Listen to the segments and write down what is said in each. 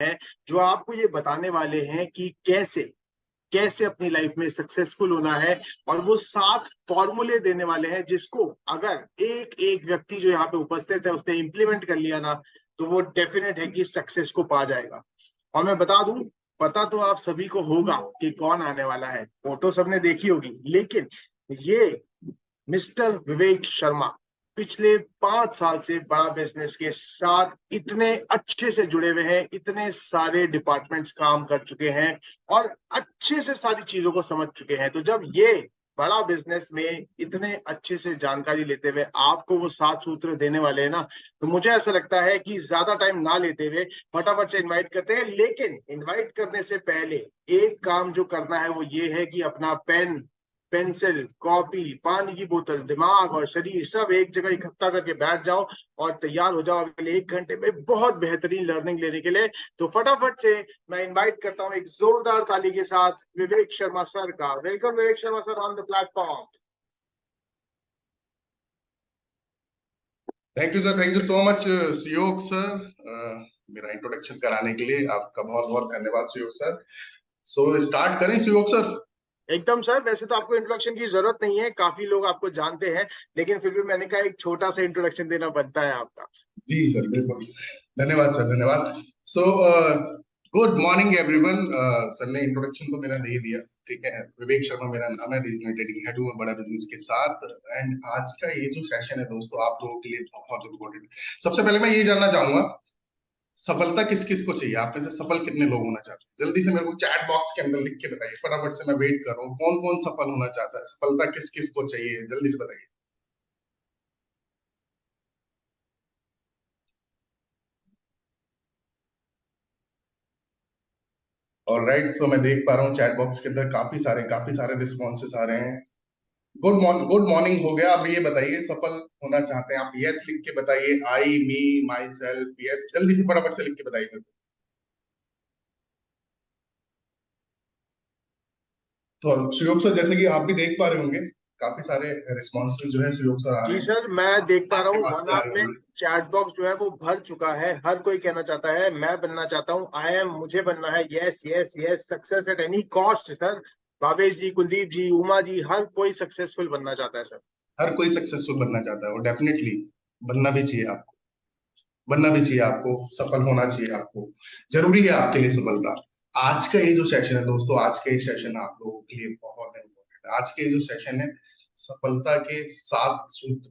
हैं जो आपको ये बताने वाले हैं कि कैसे कैसे अपनी लाइफ में सक्सेसफुल होना है। और वो 7 फॉर्मूले देने वाले हैं जिसको अगर एक एक व्यक्ति जो यहाँ पे उपस्थित है उसने इंप्लीमेंट कर लिया ना, तो वो डेफिनेट है कि सक्सेस को पा जाएगा। और मैं बता दूं, पता तो आप सभी को होगा कि कौन आने वाला है, फोटो सबने देखी होगी, लेकिन ये मिस्टर विवेक शर्मा पिछले 5 साल से बड़ा बिजनेस के साथ इतने अच्छे से जुड़े हुए हैं, इतने सारे डिपार्टमेंट्स काम कर चुके हैं और अच्छे से सारी चीजों को समझ चुके हैं। तो जब ये बड़ा बिजनेस में इतने अच्छे से जानकारी लेते हुए आपको वो 7 सूत्र देने वाले हैं ना, तो मुझे ऐसा लगता है कि ज्यादा टाइम ना लेते हुए फटाफट से इनवाइट करते हैं। लेकिन इनवाइट करने से पहले एक काम जो करना है वो ये है कि अपना पेन, पेंसिल, कॉपी, पानी की बोतल, दिमाग और शरीर सब एक जगह इकट्ठा करके बैठ जाओ और तैयार हो जाओ अगले 1 घंटे में बहुत बेहतरीन लर्निंग लेने के लिए। तो फटाफट से मैं इनवाइट करता हूं एक जोरदार ताली के साथ विवेक शर्मा सर का। Welcome Vivek Sharma sir on the platform. Thank you sir, thank you so much Suyog sir, मेरा इंट्रोडक्शन कराने के लिए आपका बहुत बहुत धन्यवाद सुयोग सर। सो स्टार्ट करें सुयोग सर। एकदम सर, वैसे तो आपको इंट्रोडक्शन की जरूरत नहीं है, काफी लोग आपको जानते हैं, लेकिन फिर भी मैंने कहा एक छोटा सा इंट्रोडक्शन देना बनता है आपका। जी सर, बिल्कुल। धन्यवाद सर, धन्यवाद। So good morning everyone. Sir ने इंट्रोडक्शन तो मेरा दे ही दिया, ठीक है। विवेक शर्मा मेरा नाम है, रीजनल ट्रेडिंग हेड हूँ बड़ा बिजनेस के साथ। एंड आज का ये जो सेशन है दोस्तों, आप लोगों के लिए बहुत इंपॉर्टेंट है। सबसे पहले मैं ये जानना चाहूंगा, सफलता किस किस को चाहिए? आप में से सफल कितने लोग होना चाहते हैं? जल्दी से मेरे को चैट बॉक्स के अंदर लिख के बताइए, फटाफट से, मैं वेट कर रहा हूँ। कौन कौन सफल होना चाहता है? सफलता किस किस को चाहिए? जल्दी से बताइए। ऑलराइट, सो मैं देख पा रहा हूँ चैट बॉक्स के अंदर काफी सारे रिस्पॉन्सेस आ रहे हैं। गुड मॉर्निंग हो गया। अब ये बताइए, सफल होना चाहते हैं आप? यस लिख के बताइए। आई, मी, माई सेल्फ, यस। जल्दी से फटाफट से लिख के बताइए मेरे को। तो सुयोग सर, जैसे कि आप भी देख पा रहे होंगे, काफी सारे रिस्पॉन्सेस जो है सुयोग सर आ जी रहे हैं। सर, मैं देख पा रहा आपके हूँ पास वन भी आ आवर रहे में होंगे। चैट बॉक्स जो है वो भर चुका है। हर कोई कहना चाहता है मैं बनना चाहता हूँ, आई एम, मुझे बनना है, yes yes yes, success at any cost sir. Bhavesh ji, Kuldeep ji, Uma ji, हर कोई सक्सेसफुल बनना चाहता है सर। हर कोई सक्सेसफुल बनना चाहता है, और डेफिनेटली बनना भी चाहिए आपको। बनना भी चाहिए आपको, सफल होना चाहिए आपको। जरूरी है आपके लिए सफलता। आज का ये जो सेशन है दोस्तों, आज का ये सेशन आप लोगों के लिए बहुत इंपॉर्टेंट है। आज के ये जो सेशन है, सफलता के 7 सूत्र,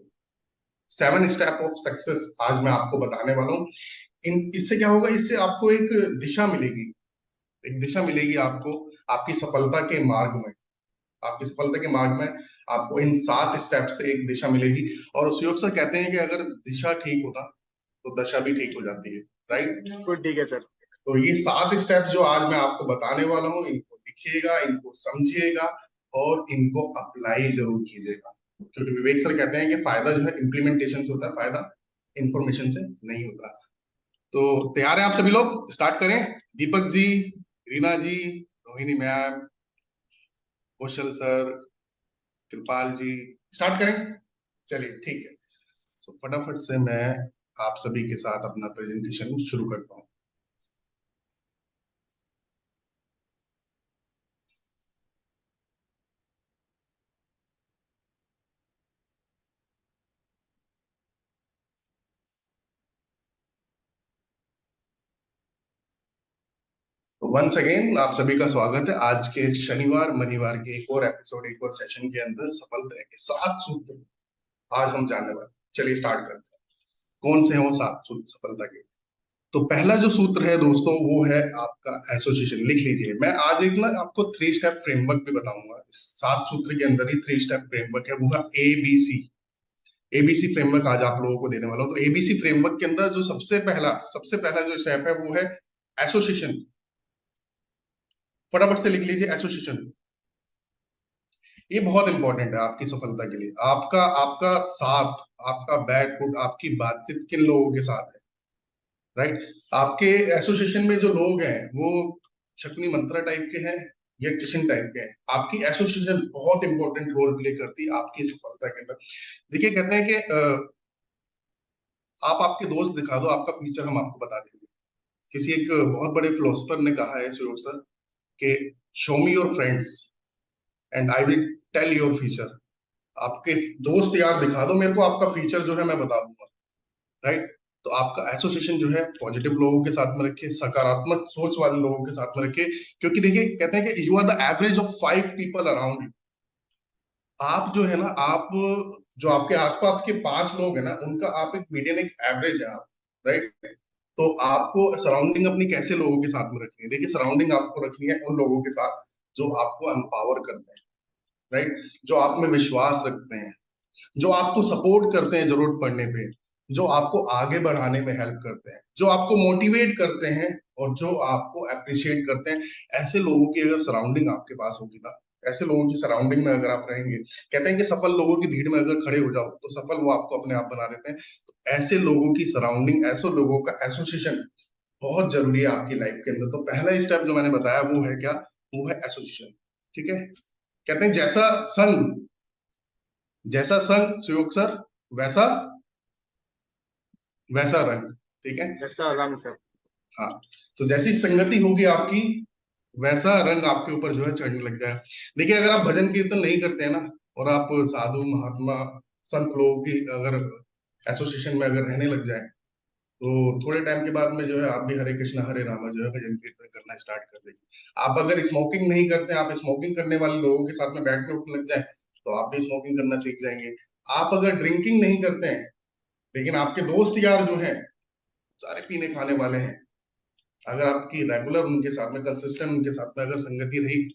7 स्टेप ऑफ सक्सेस, आज मैं आपको बताने वाला हूँ। इन इससे क्या होगा? इससे आपको एक दिशा मिलेगी, एक दिशा मिलेगी आपको आपकी सफलता के मार्ग में। आपकी सफलता के मार्ग में आपको इन 7 स्टेप से एक दिशा मिलेगी। और उपयोग से कहते हैं कि अगर दिशा ठीक होता तो दशा भी ठीक हो जाती है, राइट? गुड, ठीक है सर। तो ये 7 स्टेप जो आज मैं आपको बताने वाला हूँ, इनको लिखिएगा, इनको समझिएगा और इनको अप्लाई जरूर कीजिएगा। क्योंकि विवेक सर कहते हैं कि फायदा जो है इम्प्लीमेंटेशन से होता है, फायदा इंफॉर्मेशन से नहीं होता। तो तैयार हैं आप सभी लोग? स्टार्ट करें। दीपक जी, रीना जी, रोहिणी मैम, कौशल सर, कृपाल जी, स्टार्ट करें। चलिए ठीक है। सो फटाफट से मैं आप सभी के साथ अपना प्रेजेंटेशन शुरू करता हूँ। तो वंस अगेन आप सभी का स्वागत है आज के शनिवार मनीवार के एक और एपिसोड, एक और सेशन के अंदर। सफलता के 7 सूत्र आज हम जानने वाले। चलिए स्टार्ट करते हैं। कौन से हैं वो 7 सूत्र सफलता के? तो पहला जो सूत्र है दोस्तों, वो है आपका एसोसिएशन। लिख लीजिए। मैं आज एक ना आपको 3 स्टेप फ्रेमवर्क भी बताऊंगा। 7 सूत्र के अंदर ही 3 स्टेप फ्रेमवर्क है, वो है एबीसी। एबीसी फ्रेमवर्क आज आप लोगों को देने वाला हूं। तो एबीसी फ्रेमवर्क के अंदर जो सबसे पहला जो स्टेप है वो है एसोसिएशन। फटाफट से लिख लीजिए, एसोसिएशन। ये बहुत इंपॉर्टेंट है आपकी सफलता के लिए। आपका आपका साथ, आपका बैक फुट, आपकी बातचीत किन लोगों के साथ है, राइट? आपके एसोसिएशन में जो लोग हैं वो शकुनी मंत्रा टाइप के हैं या किशन टाइप के हैं? आपकी एसोसिएशन बहुत इंपॉर्टेंट रोल प्ले करती है आपकी सफलता के अंदर। देखिए, कहते हैं कि आप आपके दोस्त दिखा दो, आपका फ्यूचर हम आपको बता देंगे। किसी एक बहुत बड़े फिलोसफर ने कहा है सुयोग सर कि show me your friends and I will tell your future. आपके दोस्त यार दिखा दो मेरे को, आपका फ्यूचर जो है मैं बता दूंगा, राइट। तो आपका एसोसिएशन जो है पॉजिटिव लोगों के साथ में रखिए, सकारात्मक सोच वाले लोगों के साथ में रखिए, क्योंकि देखिए कहते हैं कि you are the average of 5 people around you. आप जो है ना, आप जो आपके आसपास के 5 लोग हैं ना, उनका आप एक मीडियन, एक एवरेज है आप, राइट। तो आपको सराउंडिंग अपनी कैसे लोगों के साथ में रखनी है? देखिए सराउंडिंग आपको रखनी है उन लोगों के साथ जो आपको एम्पावर करते हैं, राइट, जो आप में विश्वास रखते हैं, जो आपको सपोर्ट करते हैं जरूरत पड़ने पे, जो आपको आगे बढ़ाने में हेल्प करते हैं, जो आपको मोटिवेट करते हैं और जो आपको अप्रिशिएट करते हैं। ऐसे लोगों की अगर सराउंडिंग आपके पास होगी ना, ऐसे लोगों की सराउंडिंग में अगर आप रहेंगे, कहते हैं कि सफल लोगों की भीड़ में अगर खड़े हो जाओ तो सफल वो आपको अपने आप बना देते हैं। तो ऐसे लोगों की सराउंडिंग, ऐसे लोगों का एसोसिएशन बहुत जरूरी है आपकी लाइफ के अंदर। तो पहला स्टेप जो मैंने बताया वो है क्या? वो है एसोसिएशन, ठीक है। कहते हैं जैसा संग सुयोग सर, वैसा वैसा रंग, ठीक है। ऐसा रंग सर। हाँ, तो जैसी संगति होगी आपकी, वैसा रंग आपके ऊपर जो है चढ़ने लग जाए। देखिए अगर आप भजन कीर्तन नहीं करते हैं ना, और आप साधु महात्मा संत लोगों की अगर एसोसिएशन में अगर रहने लग जाए, तो थोड़े टाइम के बाद में जो है आप भी हरे कृष्णा हरे रामा जो है भजन कीर्तन करना स्टार्ट कर देंगे। आप अगर स्मोकिंग नहीं करते, आप स्मोकिंग करने वाले लोगों के साथ में बैठने उठने लग जाए, तो आप भी स्मोकिंग करना सीख जाएंगे। आप अगर ड्रिंकिंग नहीं करते हैं, लेकिन आपके दोस्त यार जो हैं सारे पीने खाने वाले हैं, अगर आपकी रेगुलर उनके साथ में, कंसिस्टेंट उनके साथ में अगर संगति रही,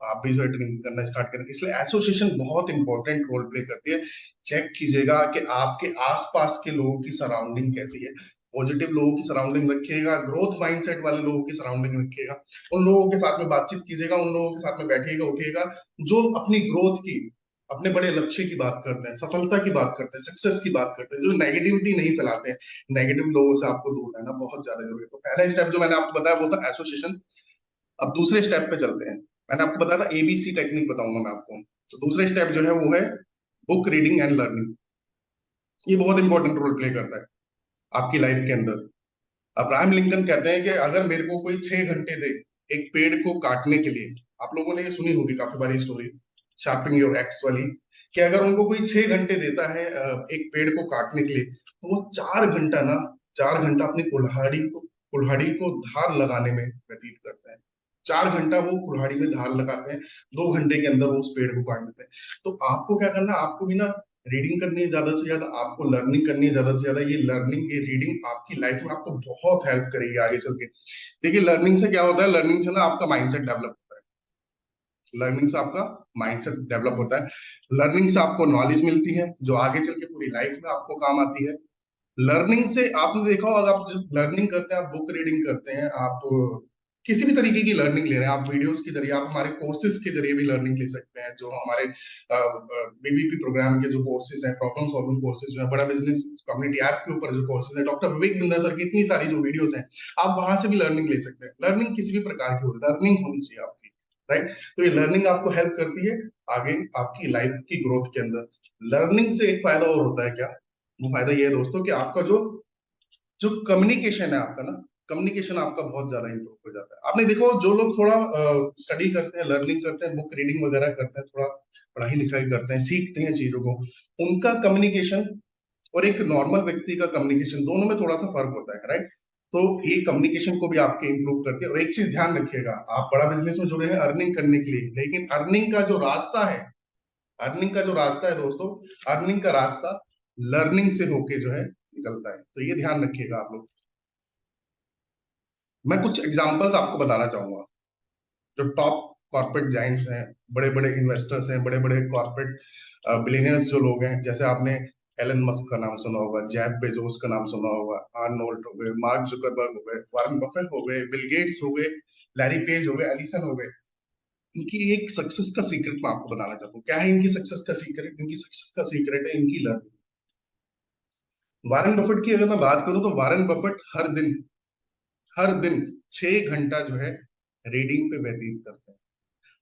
आप भी जो है ड्रिंक करना स्टार्ट करें। इसलिए एसोसिएशन बहुत इंपॉर्टेंट रोल प्ले करती है। चेक कीजिएगा कि आपके आसपास के लोगों की सराउंडिंग कैसी है। पॉजिटिव लोगों की सराउंडिंग रखिएगा, ग्रोथ माइंडसेट वाले लोगों की सराउंडिंग रखिएगा, उन लोगों के साथ में बातचीत कीजिएगा, उन लोगों के साथ में बैठिएगा उठिएगा जो अपनी ग्रोथ की, अपने बड़े लक्ष्य की बात करते हैं, सफलता की बात करते हैं, सक्सेस की बात करते हैं, जो नेगेटिविटी नहीं फैलाते हैं। नेगेटिव लोगों से आपको दूर रहना बहुत ज्यादा जरूरी है। तो पहला स्टेप जो मैंने आपको बताया वो था एसोसिएशन। अब दूसरे स्टेप पे चलते हैं। मैंने आपको बताया था एबीसी टेक्निक बताऊंगा मैं आपको। तो दूसरे स्टेप जो है वो है बुक रीडिंग एंड लर्निंग। ये बहुत इंपॉर्टेंट रोल प्ले करता है आपकी लाइफ के अंदर। अब्राहम लिंकन कहते हैं कि अगर मेरे को कोई 6 घंटे दे एक पेड़ को काटने के लिए, आप लोगों ने ये सुनी होगी काफी बारी स्टोरी, शार्पिंग योर एक्स वाली, कि अगर उनको कोई 6 घंटे देता है एक पेड़ को काटने के लिए, तो वो 4 घंटा ना, 4 घंटा अपनी कुल्हाड़ी को धार लगाने में व्यतीत करते हैं। 4 घंटा वो कुल्हाड़ी में धार लगाते हैं, 2 घंटे के अंदर वो उस पेड़ को काट देते हैं। तो आपको क्या करना है? आपको भी ना रीडिंग करनी है ज्यादा से ज्यादा, आपको लर्निंग करनी है ज्यादा से ज्यादा। ये लर्निंग, ये रीडिंग आपकी लाइफ में आपको बहुत हेल्प करेगी आगे चल के। देखिए लर्निंग से क्या होता है? लर्निंग से ना आपका माइंडसेट डेवलप होता है। लर्निंग से आपका माइंडसेट डेवलप होता है। लर्निंग से आपको नॉलेज मिलती है जो आगे चल के पूरी लाइफ में आपको काम आती है। लर्निंग से आपने देखा होगा, आप जब लर्निंग करते हैं, आप बुक रीडिंग करते हैं, आप किसी भी तरीके की लर्निंग ले रहे हैं, आप वीडियोस के जरिए, आप हमारे कोर्सेज के जरिए भी लर्निंग ले सकते हैं। जो हमारे बीबीपी प्रोग्राम के जो कोर्सेज हैं, प्रॉब्लम सॉल्विंग कोर्सेज जो है, बड़ा बिजनेस कम्युनिटी ऐप के ऊपर जो कोर्सेज है, डॉक्टर विवेक बिंद्रा सर की इतनी सारी जो वीडियोस हैं, आप वहां से भी लर्निंग ले सकते हैं। लर्निंग किसी भी प्रकार की हो, लर्निंग होनी चाहिए आपकी, राइट। तो ये लर्निंग आपको हेल्प करती है आगे आपकी लाइफ की ग्रोथ के अंदर। लर्निंग से एक फायदा और होता है क्या? वो फायदा ये है दोस्तों कि आपका जो जो कम्युनिकेशन है आपका ना, कम्युनिकेशन आपका बहुत ज्यादा इंप्रूव हो जाता है। आपने देखो जो लोग थोड़ा स्टडी करते हैं, लर्निंग करते हैं, बुक रीडिंग वगैरह करते हैं, थोड़ा पढ़ाई लिखाई करते हैं, सीखते हैं चीजों को, उनका कम्युनिकेशन और एक नॉर्मल व्यक्ति का कम्युनिकेशन, दोनों में थोड़ा सा फर्क होता है, राइट। तो ये कम्युनिकेशन को भी आपके इंप्रूव करती है। और एक चीज ध्यान रखिएगा, आप बड़ा बिजनेस में जुड़े हैं अर्निंग करने के लिए, लेकिन अर्निंग का जो रास्ता है, अर्निंग का जो रास्ता है दोस्तों, अर्निंग का रास्ता लर्निंग से होके जो है निकलता है। तो ये ध्यान रखिएगा आप लोग। मैं कुछ एग्जांपल्स आपको बताना चाहूंगा। जो टॉप कॉर्पोरेट जाइंट्स हैं, बड़े बड़े इन्वेस्टर्स हैं, बड़े बड़े कॉर्पोरेट बिलियनियर्स जो लोग हैं, जैसे आपने एलन मस्क का नाम सुना होगा, जेफ बेजोस का नाम सुना होगा, आर्नोल्ड हो गए, मार्क जुकरबर्ग हो गए, वॉरेन बफेट हो गए, बिल गेट्स हो गए, लैरी पेज हो गए, एलिसन हो गए। इनकी एक सक्सेस का सीक्रेट मैं आपको बताना चाहता हूँ। क्या है इनकी सक्सेस का सीक्रेट? इनकी सक्सेस का सीक्रेट है इनकी लर्निंग। वॉरेन बफेट की अगर मैं बात करूं, तो वॉरेन बफेट हर दिन 6 घंटा जो है रीडिंग पे व्यतीत करते हैं।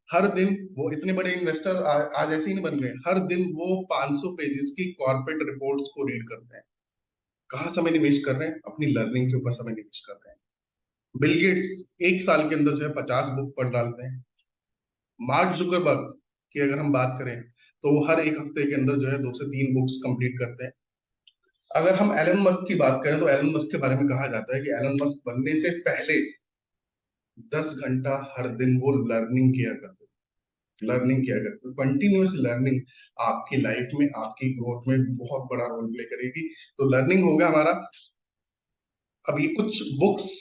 हर दिन वो इतने बड़े इन्वेस्टर आज ऐसे ही नहीं बन गए, हर दिन वो 500 पेजेस की कॉर्पोरेट रिपोर्ट्स को रीड करते हैं। कहाँ समय निवेश कर रहे हैं? अपनी लर्निंग के ऊपर समय निवेश कर रहे हैं। बिल गेट्स एक साल के अंदर जो है 50 बुक पढ़ डालते हैं। मार्क जुकरबर्ग की अगर हम बात करें तो वो हर एक हफ्ते के अंदर जो है 2 से 3 बुक्स कंप्लीट करते हैं। अगर हम एलन मस्क की बात करें तो एलन मस्क के बारे में कहा जाता है कि एलन मस्क बनने से पहले 10 घंटा हर दिन वो लर्निंग किया करते। कंटिन्यूअस लर्निंग आपकी लाइफ में, आपकी ग्रोथ में बहुत बड़ा रोल प्ले करेगी। तो लर्निंग हो गया हमारा। अब ये कुछ बुक्स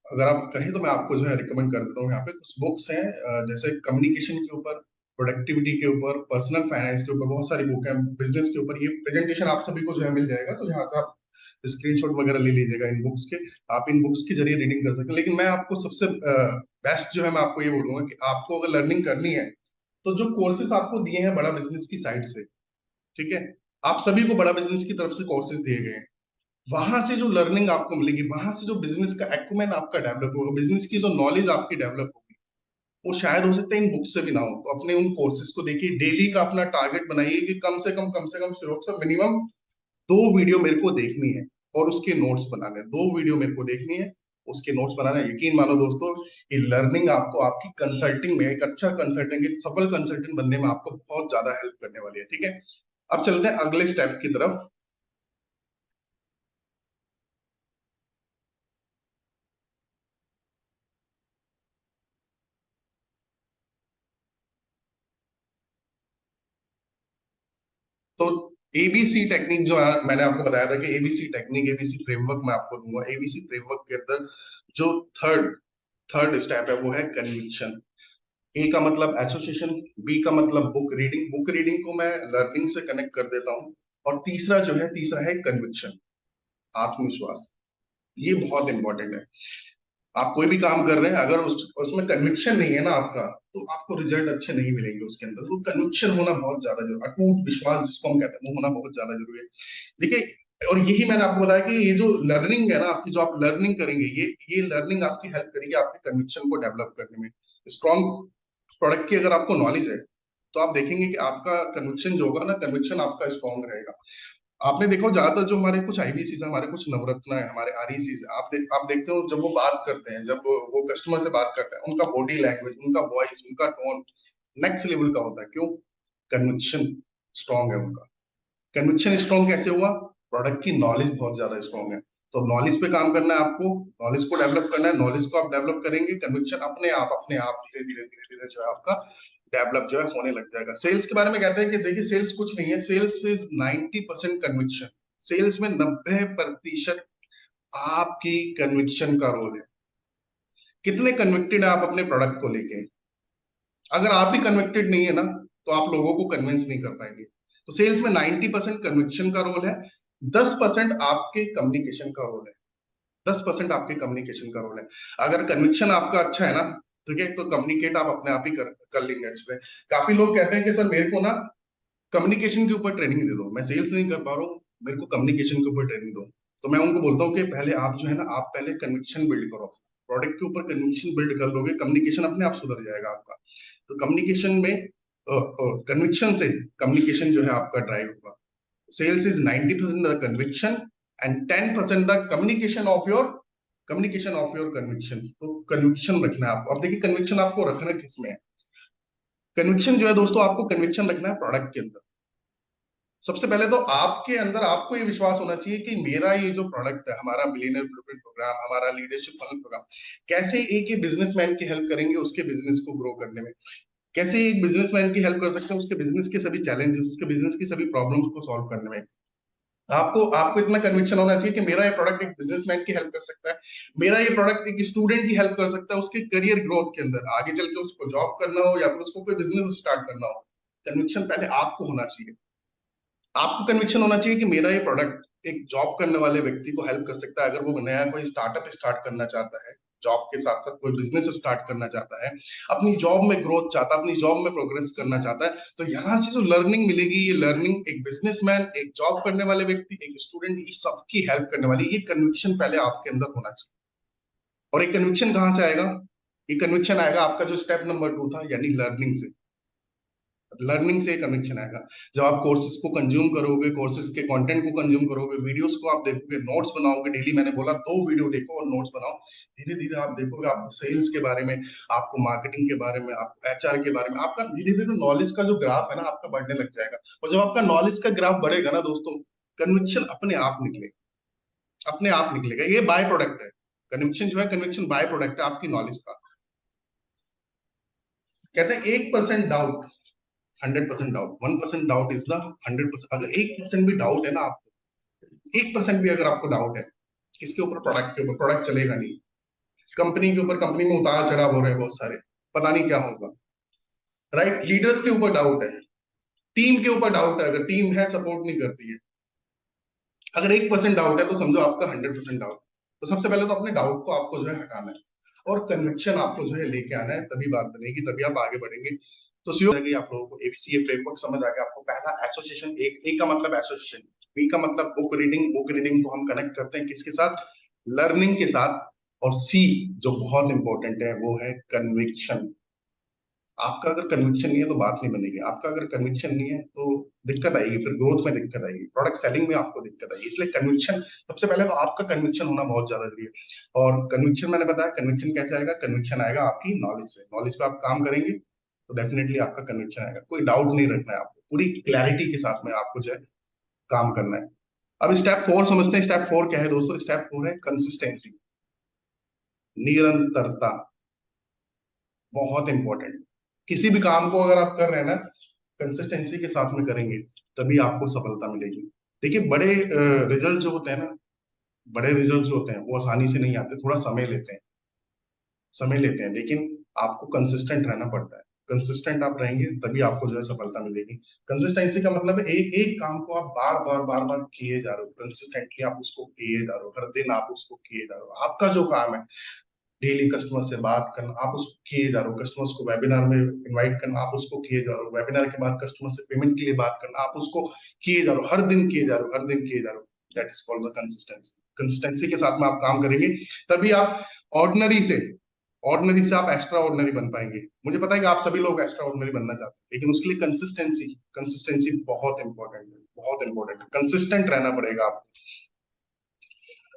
अगर आप कहें तो मैं आपको जो है रिकमेंड कर देता हूँ। यहाँ पे कुछ बुक्स हैं, जैसे कम्युनिकेशन के ऊपर, प्रोडक्टिविटी के ऊपर, पर्सनल फाइनेंस के ऊपर बहुत सारी बुक है, बिजनेस के ऊपर। ये प्रेजेंटेशन आप सभी को जो है मिल जाएगा, तो यहाँ से आप स्क्रीनशॉट वगैरह ले लीजिएगा इन बुक्स के। आप इन बुक्स के जरिए रीडिंग कर सकते हैं। लेकिन मैं आपको सबसे बेस्ट जो है मैं आपको ये बोलूंगा कि आपको अगर लर्निंग करनी है तो जो कोर्सेज आपको दिए हैं बड़ा बिजनेस की साइड से, ठीक है, आप सभी को बड़ा बिजनेस की तरफ से कोर्सेज दिए गए हैं, वहां से जो लर्निंग आपको मिलेगी, वहां से जो बिजनेस का एक्यूमेन आपका डेवलप होगा, बिजनेस की जो नॉलेज आपकी डेवलप होगी, वो शायद हो सकता है इन बुक्स से भी ना हो। तो अपने उन कोर्सेज को देखिए, डेली का अपना टारगेट बनाइए कि कम से कम मिनिमम 2 वीडियो मेरे को देखनी है और उसके नोट्स बनाने हैं। 2 वीडियो मेरे को देखनी है, उसके नोट्स बनाना है। यकीन मानो दोस्तों, ये लर्निंग आपको आपकी कंसल्टिंग में, एक अच्छा कंसल्टेंट, एक सफल कंसल्टेंट बनने में आपको बहुत ज्यादा हेल्प करने वाली है। ठीक है, अब चलते हैं अगले स्टेप की तरफ। तो एबीसी टेक्निक जो है, मैंने आपको बताया था कि एबीसी टेक्निक, एबीसी फ्रेमवर्क मैं आपको दूंगा। एबीसी फ्रेमवर्क के अंदर जो थर्ड थर्ड स्टेप है वो है कन्विक्शन। ए का मतलब एसोसिएशन, बी का मतलब बुक रीडिंग, बुक रीडिंग को मैं लर्निंग से कनेक्ट कर देता हूँ, और तीसरा है कन्विक्शन, आत्मविश्वास। ये बहुत इंपॉर्टेंट है। आप कोई भी काम कर रहे हैं, अगर उसमें कन्विक्शन नहीं है ना आपका, तो आपको रिजल्ट अच्छे नहीं मिलेंगे उसके अंदर। तो कन्विक्शन होना बहुत ज्यादा जरूरी, अटूट विश्वास जिसको हम कहते हैं, वो होना बहुत ज्यादा जरूरी है। देखिए, और यही मैंने आपको बताया कि ये जो लर्निंग है ना आपकी, जो आप लर्निंग करेंगे, ये लर्निंग आपकी हेल्प करेगी आपके कन्विक्शन को डेवलप करने में। स्ट्रॉन्ग प्रोडक्ट की अगर आपको नॉलेज है तो आप देखेंगे कि आपका कन्विक्शन जो होगा ना, कन्विक्शन आपका स्ट्रॉन्ग रहेगा। आपने देखो ज्यादातर जो हमारे कुछ आईबीसी है, हमारे कुछ नवरत्न है, हमारे आरईसी है, आप देखते हो जब वो बात करते हैं, जब वो कस्टमर से बात करते हैं, उनका बॉडी लैंग्वेज, उनका वॉइस, उनका टोन नेक्स्ट लेवल का होता है। क्यों? कन्विक्शन स्ट्रॉन्ग है उनका। कन्विक्शन स्ट्रॉन्ग कैसे हुआ? प्रोडक्ट की नॉलेज बहुत ज्यादा स्ट्रॉन्ग है। तो नॉलेज पे काम करना है आपको, नॉलेज को डेवलप करना है। नॉलेज को आप डेवलप करेंगे, कन्विक्शन अपने आप धीरे धीरे जो है आपका डेवलप जो है होने लग जाएगा। सेल्स के बारे में कहते हैं कि देखिए, सेल्स कुछ नहीं है, सेल्स इज 90% कन्विक्शन। सेल्स में 90% आपकी कन्विक्शन का रोल है। कितने कन्विक्टेड है आप अपने प्रोडक्ट को लेके? अगर आप ही कन्विक्टेड नहीं है ना, तो आप लोगों को कन्विंस नहीं कर पाएंगे। तो सेल्स में 90% कन्विक्शन का रोल है, 10% आपके कम्युनिकेशन का रोल है। 10% आपके कम्युनिकेशन का रोल है। अगर कन्विक्शन आपका अच्छा है ना, ठीक है, तो कम्युनिकेट आप अपने आप ही कर लेंगे अच्छे से। काफी लोग कहते हैं कि सर मेरे को ना कम्युनिकेशन के ऊपर ट्रेनिंग दे दो, मैं सेल्स नहीं कर पा रहा हूँ, मेरे को कम्युनिकेशन के ऊपर ट्रेनिंग दो। तो मैं उनको बोलता हूँ कि पहले आप जो है ना, आप पहले कन्विक्शन बिल्ड करो। प्रोडक्ट के ऊपर कन्विक्शन बिल्ड कर लोगे, कम्युनिकेशन अपने आप सुधर जाएगा आपका। तो कम्युनिकेशन में कन्विक्शन से कम्युनिकेशन जो है आपका ड्राइव होगा। Sales is 90% the conviction and 10% the communication of your conviction. तो कन्विक्शन रखना है आपको। अब देखिए, कन्विक्शन आपको रखना किसमें है? कन्विक्शन जो है दोस्तों, आपको कन्विक्शन रखना है प्रोडक्ट के अंदर। सबसे पहले तो आपके अंदर आपको ये विश्वास होना चाहिए कि मेरा ये जो प्रोडक्ट है, हमारा मिलियनर ब्लूप्रिंट प्रोग्राम, हमारा लीडरशिप फनल प्रोग्राम, कैसे एक ये बिजनेसमैन की हेल्प करेंगे उसके बिजनेस को ग्रो करने में। कैसे एक बिजनेसमैन की हेल्प कर सकते हैं उसके बिजनेस के सभी चैलेंजेस, उसके बिजनेस की सभी प्रॉब्लम्स को सॉल्व करने में। आपको आपको इतना कन्विक्शन होना चाहिए कि मेरा ये प्रोडक्ट एक बिजनेसमैन की हेल्प कर सकता है, मेरा ये प्रोडक्ट एक स्टूडेंट की हेल्प कर सकता है उसके करियर ग्रोथ के अंदर, आगे चल के उसको जॉब करना हो या फिर उसको कोई बिजनेस स्टार्ट करना हो। कन्विक्शन पहले आपको होना चाहिए। आपको कन्विक्शन होना चाहिए कि मेरा ये प्रोडक्ट एक जॉब करने वाले व्यक्ति को हेल्प कर सकता है। अगर वो नया कोई स्टार्टअप स्टार्ट करना चाहता है, जॉब के साथ साथ कोई बिजनेस स्टार्ट करना चाहता है, अपनी जॉब में ग्रोथ चाहता है, अपनी जॉब में प्रोग्रेस करना चाहता है, तो यहाँ से जो लर्निंग मिलेगी, ये लर्निंग एक बिजनेसमैन, एक जॉब करने वाले व्यक्ति, एक स्टूडेंट, ये सबकी हेल्प करने वाली। ये कन्विक्शन पहले आपके अंदर होना चाहिए। और एक कन्विक्शन कहाँ से आएगा? ये कन्विक्शन आएगा आपका जो स्टेप नंबर 2 था, यानी लर्निंग से। लर्निंग से कन्विक्शन आएगा। जब आप कोर्सेज को कंज्यूम करोगे, कोर्सेज के कंटेंट को कंज्यूम करोगे, वीडियोस को आप देखोगे, नोट्स बनाओगे डेली, मैंने बोला 2 वीडियो देखो और नोट्स बनाओ, धीरे धीरे आप देखोगे आपको सेल्स के बारे में, आपको मार्केटिंग के बारे में, आपको एचआर के बारे में, आपका धीरे धीरे नॉलेज का जो ग्राफ है ना आपका बढ़ने लग जाएगा। और जब आपका नॉलेज का ग्राफ बढ़ेगा ना दोस्तों, कन्विक्शन अपने आप निकलेगा, अपने आप निकलेगा। ये बाय प्रोडक्ट है, कन्विक्शन जो है, कन्विक्शन बाय प्रोडक्ट है आपकी नॉलेज का। कहते हैं 1% doubt 100% doubt, 1% doubt is the 100%। अगर 1% भी डाउट है ना आपको, 1% भी अगर आपको डाउट है किसके ऊपर, प्रोडक्ट के ऊपर, प्रोडक्ट चलेगा नहीं। कंपनी के ऊपर, कंपनी में उतार चढ़ाव हो रहे हैं बहुत सारे, पता नहीं क्या होगा, राइट। लीडर्स के ऊपर डाउट है, टीम के ऊपर डाउट है, अगर टीम है सपोर्ट नहीं करती है। अगर 1% डाउट है तो समझो आपका 100% डाउट। तो सबसे पहले तो अपने डाउट को आपको जो है हटाना है और कन्विक्शन आपको जो है लेके आना है, तभी बात बनेगी, तभी आप आगे बढ़ेंगे। तो श्योर है कि आप लोगों को एबीसीए फ्रेमवर्क समझ आ गया। आपको पहला एसोसिएशन, ए का मतलब एसोसिएशन, बी का मतलब बुक रीडिंग, बुक रीडिंग को हम कनेक्ट करते हैं किसके साथ, लर्निंग के साथ। और सी जो बहुत इंपॉर्टेंट है वो है कन्विक्शन। आपका अगर कन्विक्शन नहीं है तो बात नहीं बनेगी, आपका अगर कन्विक्शन नहीं है तो दिक्कत आएगी, फिर ग्रोथ में दिक्कत आएगी, प्रोडक्ट सेलिंग में आपको दिक्कत आएगी। इसलिए कन्विक्शन, सबसे पहले तो आपका कन्विक्शन होना बहुत ज्यादा जरूरी है। और कन्विक्शन मैंने बताया, कन्विक्शन कैसे आएगा, कन्विक्शन आएगा आपकी नॉलेज से। नॉलेज पे आप काम करेंगे तो डेफिनेटली आपका कन्विक्शन आएगा। कोई डाउट नहीं रखना है आपको, पूरी क्लैरिटी के साथ में आपको जो है काम करना है। अब स्टेप 4 समझते हैं। स्टेप 4 क्या है दोस्तों, स्टेप 4 है कंसिस्टेंसी, निरंतरता, बहुत इंपॉर्टेंट। किसी भी काम को अगर आप कर रहे हैं ना, कंसिस्टेंसी के साथ में करेंगे तभी आपको सफलता मिलेगी। देखिए बड़े रिजल्ट जो होते हैं ना, बड़े रिजल्ट जो होते हैं वो आसानी से नहीं आते, थोड़ा समय लेते हैं, समय लेते हैं, लेकिन आपको कंसिस्टेंट रहना पड़ता है। कंसिस्टेंट आप रहेंगे तभी आपको जो है सफलता मिलेगी। कंसिस्टेंसी का मतलब है एक एक काम को आप बार बार किए जा रहे हो, कंसिस्टेंटली आप उसको किए जा रहे हो, हर दिन आप उसको किए जा रहे हो। आपका जो काम है डेली कस्टमर से बात करना, आप उसको किए जा रहे हो, कस्टमर्स को वेबिनार में इनवाइट करना, आप उसको किए जा रहे हो, वेबिनार के बाद कस्टमर से पेमेंट के लिए बात करना, आप उसको किए जा रहे हो, हर दिन किए जा रहे हो, हर दिन किए जा रहे हो। That is called the consistency. Consistency के साथ में आप काम करेंगे तभी आप ऑर्डिनरी से ऑर्डिनरी से आप एक्स्ट्रा ऑर्डिनरी बन पाएंगे। मुझे पता है कि आप सभी लोग एक्स्ट्रा ऑर्डिनरी बनना चाहते हैं, लेकिन उसके लिए कंसिस्टेंसी, कंसिस्टेंसी बहुत इंपॉर्टेंट है, बहुत इंपॉर्टेंट है। कंसिस्टेंट रहना पड़ेगा आपको।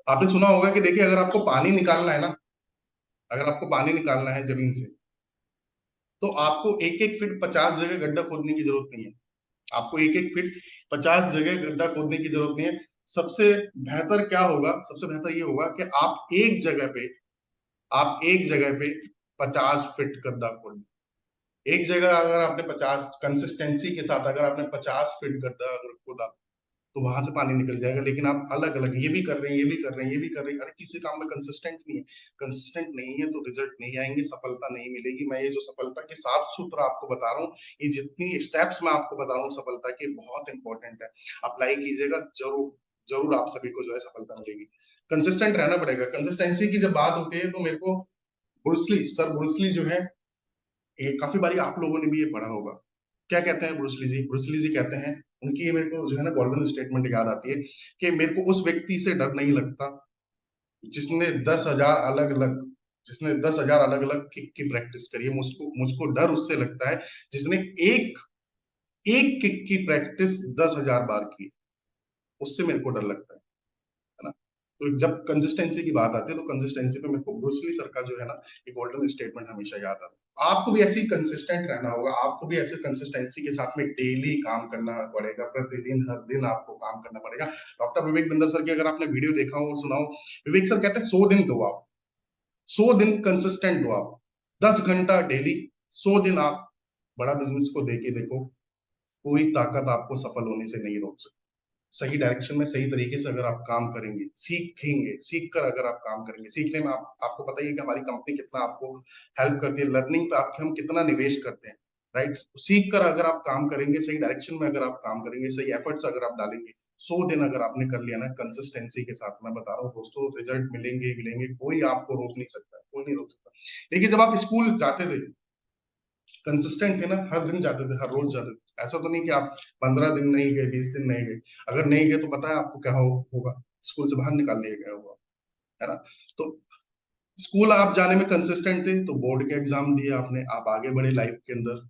आपने सुना होगा कि देखिए अगर आपको पानी निकालना है ना, अगर आपको पानी निकालना है जमीन से, तो आपको एक एक फीट 50 जगह गड्ढा खोदने की जरूरत नहीं है। आपको एक एक फीट 50 जगह गड्ढा खोदने की जरूरत नहीं है। सबसे बेहतर क्या होगा, सबसे बेहतर ये होगा कि आप एक जगह पे 50 फीट गड्ढा खोद। एक जगह अगर आपने 50, कंसिस्टेंसी के साथ अगर आपने 50 फीट गड्ढा अगर खोदा तो वहां से पानी निकल जाएगा। लेकिन आप अलग अलग ये भी कर रहे हैं, ये भी कर रहे हैं, ये भी कर रहे हैं, अरे किसी काम में कंसिस्टेंट नहीं है, कंसिस्टेंट नहीं है तो रिजल्ट नहीं आएंगे, सफलता नहीं मिलेगी। मैं ये जो सफलता के 7 सूत्र आपको बता रहा हूँ, ये जितनी स्टेप्स मैं आपको बता रहा हूँ सफलता के, बहुत इंपॉर्टेंट है। अप्लाई कीजिएगा जरूर, जरूर आप सभी को जो है सफलता मिलेगी। कंसिस्टेंट रहना पड़ेगा। कंसिस्टेंसी की जब बात होती है तो मेरे को ब्रूसली, सर ब्रूसली जो है, ये काफी बारी आप लोगों ने भी ये पढ़ा होगा। क्या कहते हैं ब्रूसली जी, ब्रूसली जी कहते हैं, उनकी ये मेरे को जो है ना गोल्डन स्टेटमेंट याद आती है कि मेरे को उस व्यक्ति से डर नहीं लगता जिसने 10,000 अलग अलग जिसने 10,000 अलग अलग किक की प्रैक्टिस करी है। मुझको मुझको डर उससे लगता है जिसने एक एक किक की प्रैक्टिस 10,000 बार की, उससे मेरे को डर लगता है ना। तो जब कंसिस्टेंसी की बात आती है तो कंसिस्टेंसी पे मेरे को ब्रूसली सर का जो है ना एक गोल्डन स्टेटमेंट हमेशा याद आता है। आपको भी ऐसे ही कंसिस्टेंट रहना होगा, आपको भी ऐसे कंसिस्टेंसी के साथ में डेली काम करना पड़ेगा, प्रतिदिन हर दिन आपको काम करना पड़ेगा। डॉक्टर विवेक बिंदर सर की अगर आपने वीडियो देखा हो और सुना हो, विवेक सर कहते हैं 100 दिन दो आप, 100 दिन कंसिस्टेंट दो आप, 10 घंटा डेली, 100 दिन आप बड़ा बिजनेस को देके देखो, कोई ताकत आपको सफल होने से नहीं रोक सकती। सही डायरेक्शन में सही तरीके से अगर आप काम करेंगे, सीखेंगे, सीख कर अगर आप काम करेंगे, सीखने में आपको पता ही है कि हमारी कंपनी कितना आपको हेल्प करती है, लर्निंग पे आपके हम कितना निवेश करते हैं, राइट। सीख कर अगर आप काम करेंगे, सही डायरेक्शन में अगर आप काम करेंगे, सही एफर्ट्स अगर आप डालेंगे, 100 दिन अगर आपने कर लिया ना कंसिस्टेंसी के साथ, मैं बता रहा हूँ दोस्तों रिजल्ट मिलेंगे ही मिलेंगे, कोई आपको रोक नहीं सकता, कोई नहीं रोक सकता। देखिए जब आप स्कूल जाते थे, कंसिस्टेंट थे ना, हर दिन जाते थे, हर रोज जाते थे, ऐसा तो नहीं कि आप 15 दिन नहीं गए, 20 दिन नहीं गए। अगर नहीं गए तो पता है आपको क्या होगा, स्कूल से बाहर निकाल दिया गया होगा, है ना। तो स्कूल आप जाने में कंसिस्टेंट थे तो बोर्ड के एग्जाम दिए आपने, आप आगे बढ़े लाइफ के अंदर।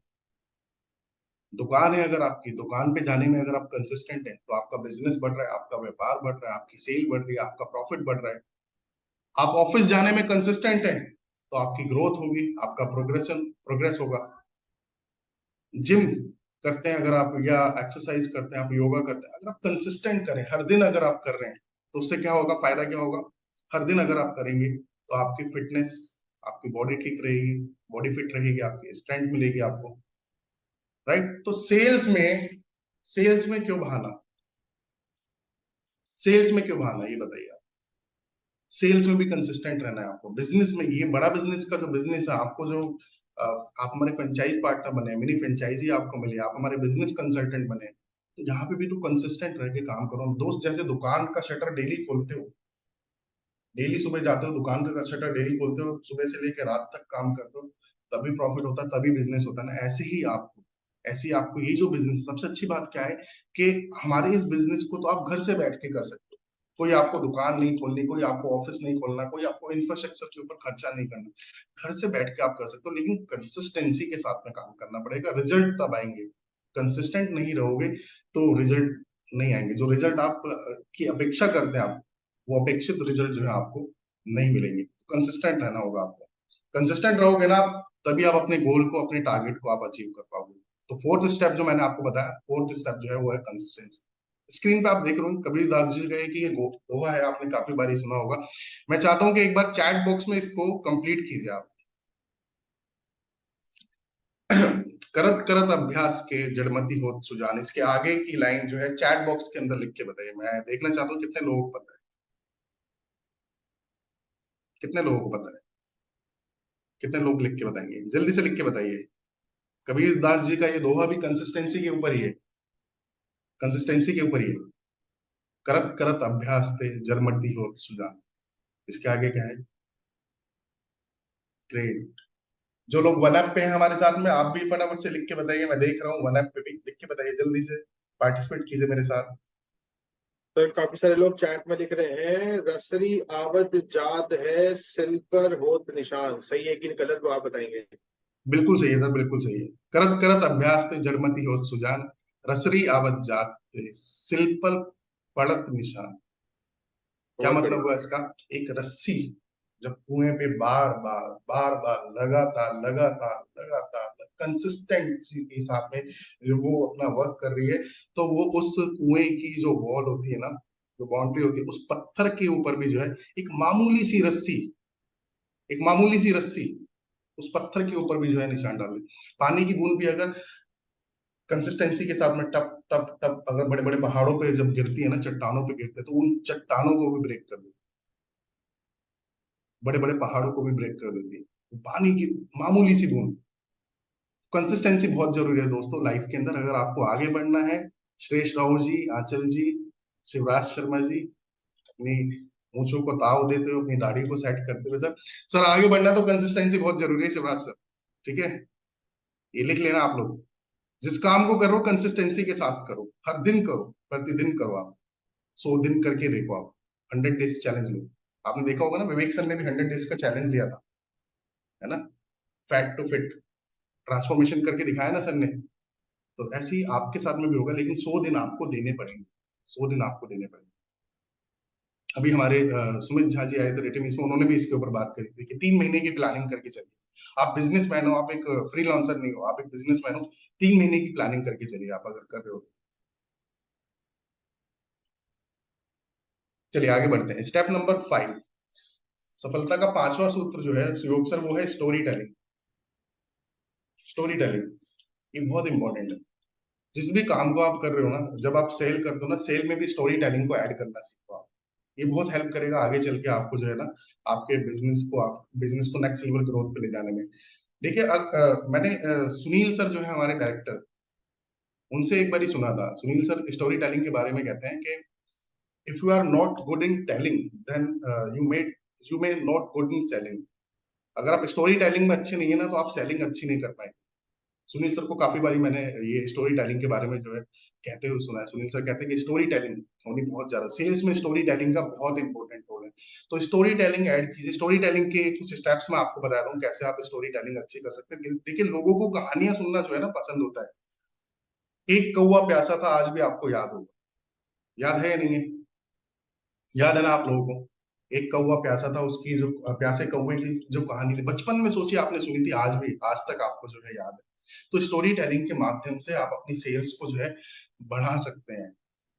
दुकान है, अगर आपकी दुकान पे जाने में अगर आप कंसिस्टेंट है तो आपका बिजनेस बढ़ रहा है, आपका व्यापार बढ़ रहा है, आपकी सेल बढ़ रही है, आपका प्रॉफिट बढ़ रहा है। आप ऑफिस जाने में कंसिस्टेंट है तो आपकी ग्रोथ होगी, आपका प्रोग्रेस होगा। जिम करते हैं अगर आप, या एक्सरसाइज करते हैं आप, योगा करते हैं, अगर आप कंसिस्टेंट करें, हर दिन अगर आप कर रहे हैं तो उससे क्या होगा, फायदा क्या होगा। हर दिन अगर आप करेंगे तो आपकी फिटनेस, आपकी बॉडी ठीक रहेगी, बॉडी फिट रहेगी, आपकी स्ट्रेंथ मिलेगी आपको, राइट। तो सेल्स में क्यों बहाना, सेल्स में क्यों बहाना, ये बताइए आप। सेल्स में भी कंसिस्टेंट रहना है आपको। बिजनेस में, ये बड़ा बिजनेस का जो बिजनेस है, आपको जो आप हमारे फ्रेंचाइज पार्टनर बने, मिनी फ्रेंचाइजी आपको मिले, आप हमारे बिजनेस कंसल्टेंट बने, तो यहाँ पे भी तो कंसिस्टेंट रह के काम करो दोस्त। जैसे दुकान का शटर डेली खोलते हो, डेली सुबह जाते हो दुकान का शटर डेली खोलते हो, सुबह से लेकर रात तक काम करते हो, तभी प्रॉफिट होता है, तभी बिजनेस होता है ना। ऐसे ही आपको ये जो बिजनेस, सबसे अच्छी बात क्या है कि हमारे इस बिजनेस को तो आप घर से बैठ के कर सकते हो। कोई आपको दुकान नहीं खोलनी, कोई आपको ऑफिस नहीं खोलना, कोई आपको इंफ्रास्ट्रक्चर के ऊपर खर्चा नहीं करना, घर से बैठ के आप कर सकते हो। लेकिन कंसिस्टेंसी के साथ में काम करना पड़ेगा, रिजल्ट तब आएंगे। कंसिस्टेंट नहीं रहोगे तो रिजल्ट नहीं आएंगे। जो रिजल्ट आप की अपेक्षा करते हैं आप, वो अपेक्षित रिजल्ट जो है आपको नहीं मिलेंगे। कंसिस्टेंट रहना होगा आपको। कंसिस्टेंट रहोगे ना आप, तभी आप अपने गोल को, अपने टारगेट को आप अचीव कर पाओगे। तो फोर्थ स्टेप जो मैंने आपको बताया, फोर्थ स्टेप जो है वो है कंसिस्टेंसी। स्क्रीन पे आप देख रहे हो कबीर दास जी का है कि ये दोहा है, आपने काफी बारी सुना होगा। मैं चाहता हूं कि एक बार चैट बॉक्स में इसको कंप्लीट कीजिए आप। करत करत अभ्यास के जड़मति होत सुजान, इसके आगे की लाइन जो है चैट बॉक्स के अंदर लिख के बताइए। मैं देखना चाहता हूँ कितने लोगों को पता है, कितने लोगों को पता है, कितने लोग लिख के बताएंगे, जल्दी से लिख के बताइए। कबीर दास जी का ये दोहा भी कंसिस्टेंसी के ऊपर ही है, कंसिस्टेंसी के ऊपर ही है। करत करत अभ्यास ते जड़मति होत सुजान, इसके आगे क्या है, ट्रेड। जो लोग वन ऐप पे हैं हमारे साथ में, आप भी फटाफट से लिख के बताइए। मैं देख रहा हूँ वन ऐप पे भी लिख के बताइए, जल्दी से पार्टिसिपेट कीजिए मेरे साथ। तो काफी सारे लोग चैट में लिख रहे हैं, रसरी आवत जात है, सिल पर होत निशान। सही है कि गलत, वो आप बताएंगे। बिल्कुल सही है सर, बिल्कुल सही है। करत करत अभ्यास ते जड़मति होत सुजान, रसरी आवत जात ते सिल पर पड़त निशान। क्या बहुत मतलब बढ़िया। हुआ इसका। एक रस्सी जब कुएं पे बार बार लगातार लगातार लगातार कंसिस्टेंसी के साथ में जो वो अपना वर्क कर रही है, तो वो उस कुएं की जो वॉल होती है ना, जो बाउंड्री होती है, उस पत्थर के ऊपर भी जो है एक मामूली सी रस्सी, एक मामूली सी रस्सी उस पत्थर के ऊपर भी जो है निशान डाल दी। पानी की बूंद भी अगर कंसिस्टेंसी के साथ में टप टप टप अगर बड़े बड़े पहाड़ों पे जब गिरती है ना, चट्टानों पे गिरते हैं, तो उन चट्टानों को भी ब्रेक कर देती है, बड़े बड़े पहाड़ों को भी ब्रेक कर देती है पानी की मामूली सी बूंद। कंसिस्टेंसी बहुत जरूरी है दोस्तों लाइफ के अंदर, अगर आपको आगे बढ़ना है। श्रेष राहुल जी, आंचल जी, शिवराज शर्मा जी, अपनी मूंछों को ताव देते हुए, अपनी दाढ़ी को सेट करते हुए, सर सर आगे बढ़ना तो कंसिस्टेंसी बहुत जरूरी है शिवराज सर, ठीक है। ये लिख लेना आप लोग। जिस काम को करो कंसिस्टेंसी के साथ करो, हर दिन करो, प्रतिदिन करो आप। 100 दिन करके देखो आप, 100 डेज चैलेंज लो। आपने देखा होगा ना, विवेक सर ने भी 100 डेज का चैलेंज लिया था, है ना, फैट टू फिट ट्रांसफॉर्मेशन करके दिखाया ना सर ने। तो ऐसे ही आपके साथ में भी होगा, लेकिन 100 दिन आपको देने पड़ेंगे, 100 दिन आपको देने पड़ेंगे। अभी हमारे सुमित झा जी आए थे रेटिंग में, उन्होंने भी इसके ऊपर बात करी थी कि 3 महीने की प्लानिंग करके चलिए। आप बिजनेसमैन हो, आप एक फ्रीलांसर नहीं हो, आप एक बिजनेसमैन हो, 3 महीने की प्लानिंग करके चलिए आप अगर कर रहे हो। चलिए आगे बढ़ते हैं, स्टेप नंबर 5। सफलता का पांचवा सूत्र जो है सुयोग सर, वो है स्टोरी टेलिंग। स्टोरी टेलिंग ये बहुत इंपॉर्टेंट है। जिस भी काम को आप कर रहे हो ना, जब आप सेल करते हो ना, सेल में भी स्टोरी टेलिंग को ऐड करना सीखो आप। ये बहुत हेल्प करेगा आगे चल के आपको जो है ना, आपके बिजनेस को नेक्स्ट लेवल ग्रोथ पे ले जाने में। देखिए मैंने सुनील सर जो है हमारे डायरेक्टर, उनसे एक बार ही सुना था। सुनील सर स्टोरी टेलिंग के बारे में कहते हैं कि if you are not good in telling, then you may not good in selling. अगर आप स्टोरी टेलिंग में अच्छे नहीं है ना, तो आप सेलिंग अच्छी नहीं कर पाएंगे। सुनील सर को काफी बारी मैंने ये स्टोरी टेलिंग के बारे में जो है कहते हुए सुना है। सुनील सर कहते हैं कि स्टोरी टेलिंग होनी बहुत ज्यादा, सेल्स में स्टोरी टेलिंग का बहुत इंपॉर्टेंट रोल है। तो स्टोरी टेलिंग ऐड कीजिए। स्टोरी टेलिंग के कुछ स्टेप्स मैं आपको बता दूं कैसे आप स्टोरी टेलिंग अच्छी कर सकते हैं। देखिए लोगों को कहानियां सुनना जो है ना पसंद होता है, एक कौवा प्यासा था, आज भी आपको याद होगा, याद है या नहीं है? याद है ना आप लोगों को? एक कौवा प्यासा था, उसकी जो प्यासे कौवे की जो कहानी थी, बचपन में सोचिए आपने सुनी थी, आज भी आज तक आपको जो है याद है। तो स्टोरी टेलिंग के माध्यम से आप अपनी सेल्स को जो है बढ़ा सकते हैं,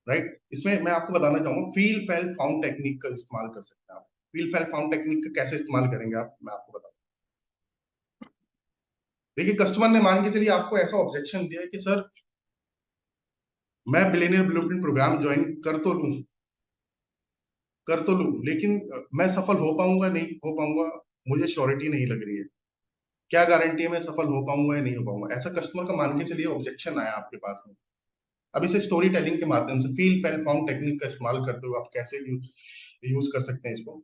राइट। इसमें मैं आपको बताना चाहूंगा, फील फेल फाउंड टेक्निक का इस्तेमाल कर सकते हैं आप। फील फेल फाउंड टेक्निक का कैसे इस्तेमाल करेंगे आप, मैं आपको बताऊं। देखिए, कस्टमर ने मान के चलिए आपको ऐसा ऑब्जेक्शन दिया है कि सर मैं बिलियनियर ब्लूप्रिंट प्रोग्राम ज्वाइन कर तो लूं, लेकिन मैं सफल हो पाऊंगा नहीं हो पाऊंगा, मुझे श्योरिटी नहीं लग रही है। क्या गारंटी है मैं सफल हो पाऊंगा या नहीं हो पाऊंगा? ऐसा कस्टमर का मान के चलिए ऑब्जेक्शन आया आपके पास में। अब इसे स्टोरी टेलिंग के माध्यम से फील फेल फाउंड टेक्निक का इस्तेमाल करते हुए आप कैसे यूज कर सकते हैं इसको।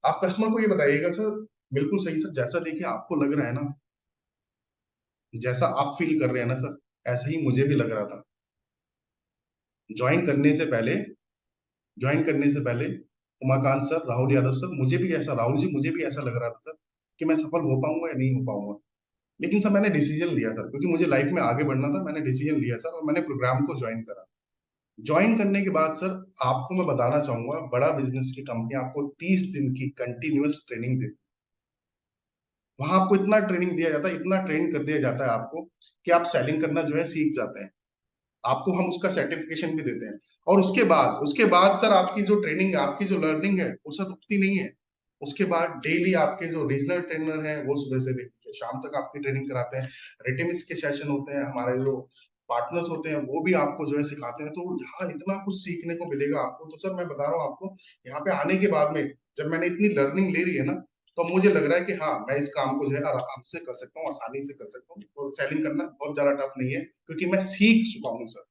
आप कस्टमर को ये बताइएगा, सर बिल्कुल सही सर, जैसा देखिए आपको लग रहा है ना, जैसा आप फील कर रहे हैं ना सर, ऐसा ही मुझे भी लग रहा था। ज्वाइन करने से पहले ज्वाइन करने से पहले उमाकांत सर, राहुल यादव सर, मुझे भी ऐसा, राहुल जी मुझे भी ऐसा लग रहा था सर कि मैं सफल हो पाऊंगा या नहीं हो पाऊंगा। लेकिन सर मैंने डिसीजन लिया सर, क्योंकि मुझे लाइफ में आगे बढ़ना था, मैंने डिसीजन लिया सर, और मैंने प्रोग्राम को ज्वाइन करा। ज्वाइन करने के बाद सर आपको मैं बताना चाहूंगा, बड़ा बिजनेस की कंपनी आपको 30 दिन की कंटिन्यूअस ट्रेनिंग देती है। वहां आपको इतना ट्रेनिंग दिया जाता है, इतना ट्रेन कर दिया जाता है आपको, कि आप सेलिंग करना जो है सीख जाते हैं। आपको हम उसका सर्टिफिकेशन भी देते हैं। और उसके बाद सर आपकी जो ट्रेनिंग, आपकी जो लर्निंग है वो सर रुकती नहीं है। उसके बाद डेली आपके जो रीजनल ट्रेनर है वो सुबह से लेकर शाम तक आपकी ट्रेनिंग कराते हैं। रिटिम्स के सेशन होते हैं, हमारे जो पार्टनर्स होते हैं वो भी आपको जो है सिखाते हैं। तो यहाँ इतना कुछ सीखने को मिलेगा आपको। तो सर मैं बता रहा हूँ आपको, यहाँ पे आने के बाद में जब मैंने इतनी लर्निंग ले रही है ना, तो मुझे लग रहा है कि हाँ मैं इस काम को जो है आराम से कर सकता हूँ, आसानी से कर सकता हूँ, और सेलिंग करना बहुत ज्यादा टफ नहीं है, क्योंकि मैं सीख चुका हूँ सर।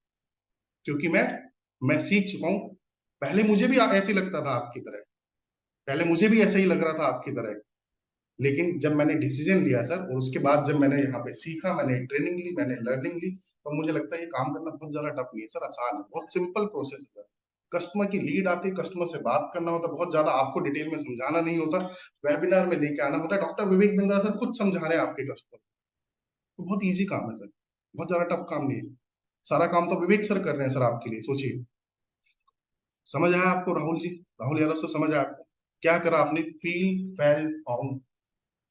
क्योंकि मैं सीख चुका हूँ। पहले मुझे भी ऐसे ही लगता था आपकी तरह, पहले मुझे भी ऐसा ही लग रहा था आपकी तरह। लेकिन जब मैंने डिसीजन लिया सर, और उसके बाद जब मैंने यहाँ पे सीखा, मैंने ट्रेनिंग ली, मैंने लर्निंग ली, तो मुझे लगता है ये काम करना बहुत ज्यादा टफ नहीं है सर, आसान है, बहुत सिंपल प्रोसेस है सर। कस्टमर की लीड आती है, कस्टमर से बात करना होता है, बहुत ज्यादा आपको डिटेल में समझाना नहीं होता, वेबिनार में लेके आना होता है। डॉक्टर विवेक बिंद्रा सर खुद समझा रहे हैं आपके कस्टमर, तो बहुत ईजी काम है सर, बहुत ज्यादा टफ काम नहीं है। सारा काम तो विवेक सर कर रहे हैं सर आपके लिए, सोचिए। समझ आया आपको राहुल जी? राहुल यादव से समझ आया आपको? क्या करा आपने? Feel fail found.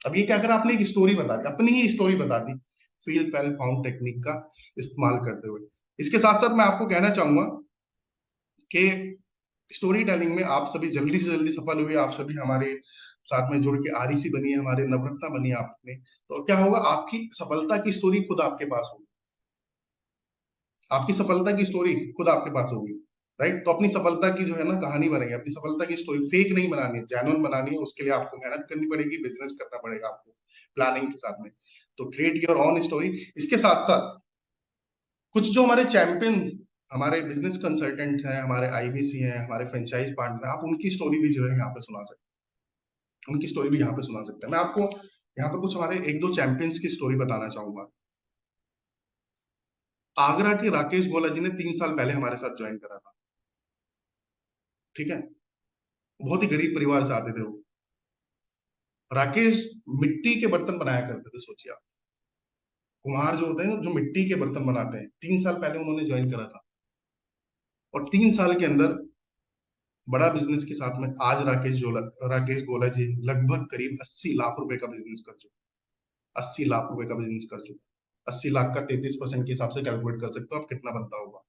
अब ये क्या करा आपने? एक स्टोरी बता दी, अपनी ही स्टोरी बता दी, फील फेल फाउंड टेक्निक का इस्तेमाल करते हुए। इसके साथ साथ मैं आपको कहना चाहूंगा कि स्टोरी टेलिंग में आप सभी जल्दी से जल्दी सफल हुए, आप सभी हमारे साथ में जुड़ के आरईसी बनी है, हमारे नवरत्ना बनी है आपने। तो क्या होगा, आपकी सफलता की स्टोरी खुद आपके पास होगी, आपकी सफलता की स्टोरी खुद आपके पास होगी, राइट। तो अपनी सफलता की जो है ना कहानी बनाइए, अपनी सफलता की स्टोरी फेक नहीं बनानी है, जेन्युइन बनानी है। उसके लिए आपको मेहनत करनी पड़ेगी, बिजनेस करना पड़ेगा आपको प्लानिंग के साथ में। तो क्रिएट योर ओन स्टोरी। इसके साथ साथ कुछ जो हमारे चैंपियन, हमारे बिजनेस कंसल्टेंट हैं, हमारे आईबीसी हैं, हमारे फ्रेंचाइज पार्टनर, आप उनकी स्टोरी भी जो है यहाँ पे सुना सकते हैं, उनकी स्टोरी भी यहाँ पे सुना सकते हैं। मैं आपको यहाँ पे कुछ हमारे एक दो चैंपियंस की स्टोरी बताना चाहूंगा। आगरा के राकेश गोला जी ने 3 साल पहले हमारे साथ ज्वाइन करा था, ठीक है। बहुत ही गरीब परिवार से आते थे वो। राकेश मिट्टी के बर्तन बनाया करते थे, सोचिए आप। कुम्हार जो होते हैं, जो मिट्टी के बर्तन बनाते हैं, 3 साल पहले उन्होंने ज्वाइन करा था। और 3 साल के अंदर बड़ा बिजनेस के साथ में आज राकेश गोला जी लगभग करीब 80 लाख रुपए का बिजनेस कर चुके, 80 लाख रुपए का बिजनेस कर चुके। 80 लाख का 33% के हिसाब से कैलकुलेट कर सकते हो आप कितना बनता होगा।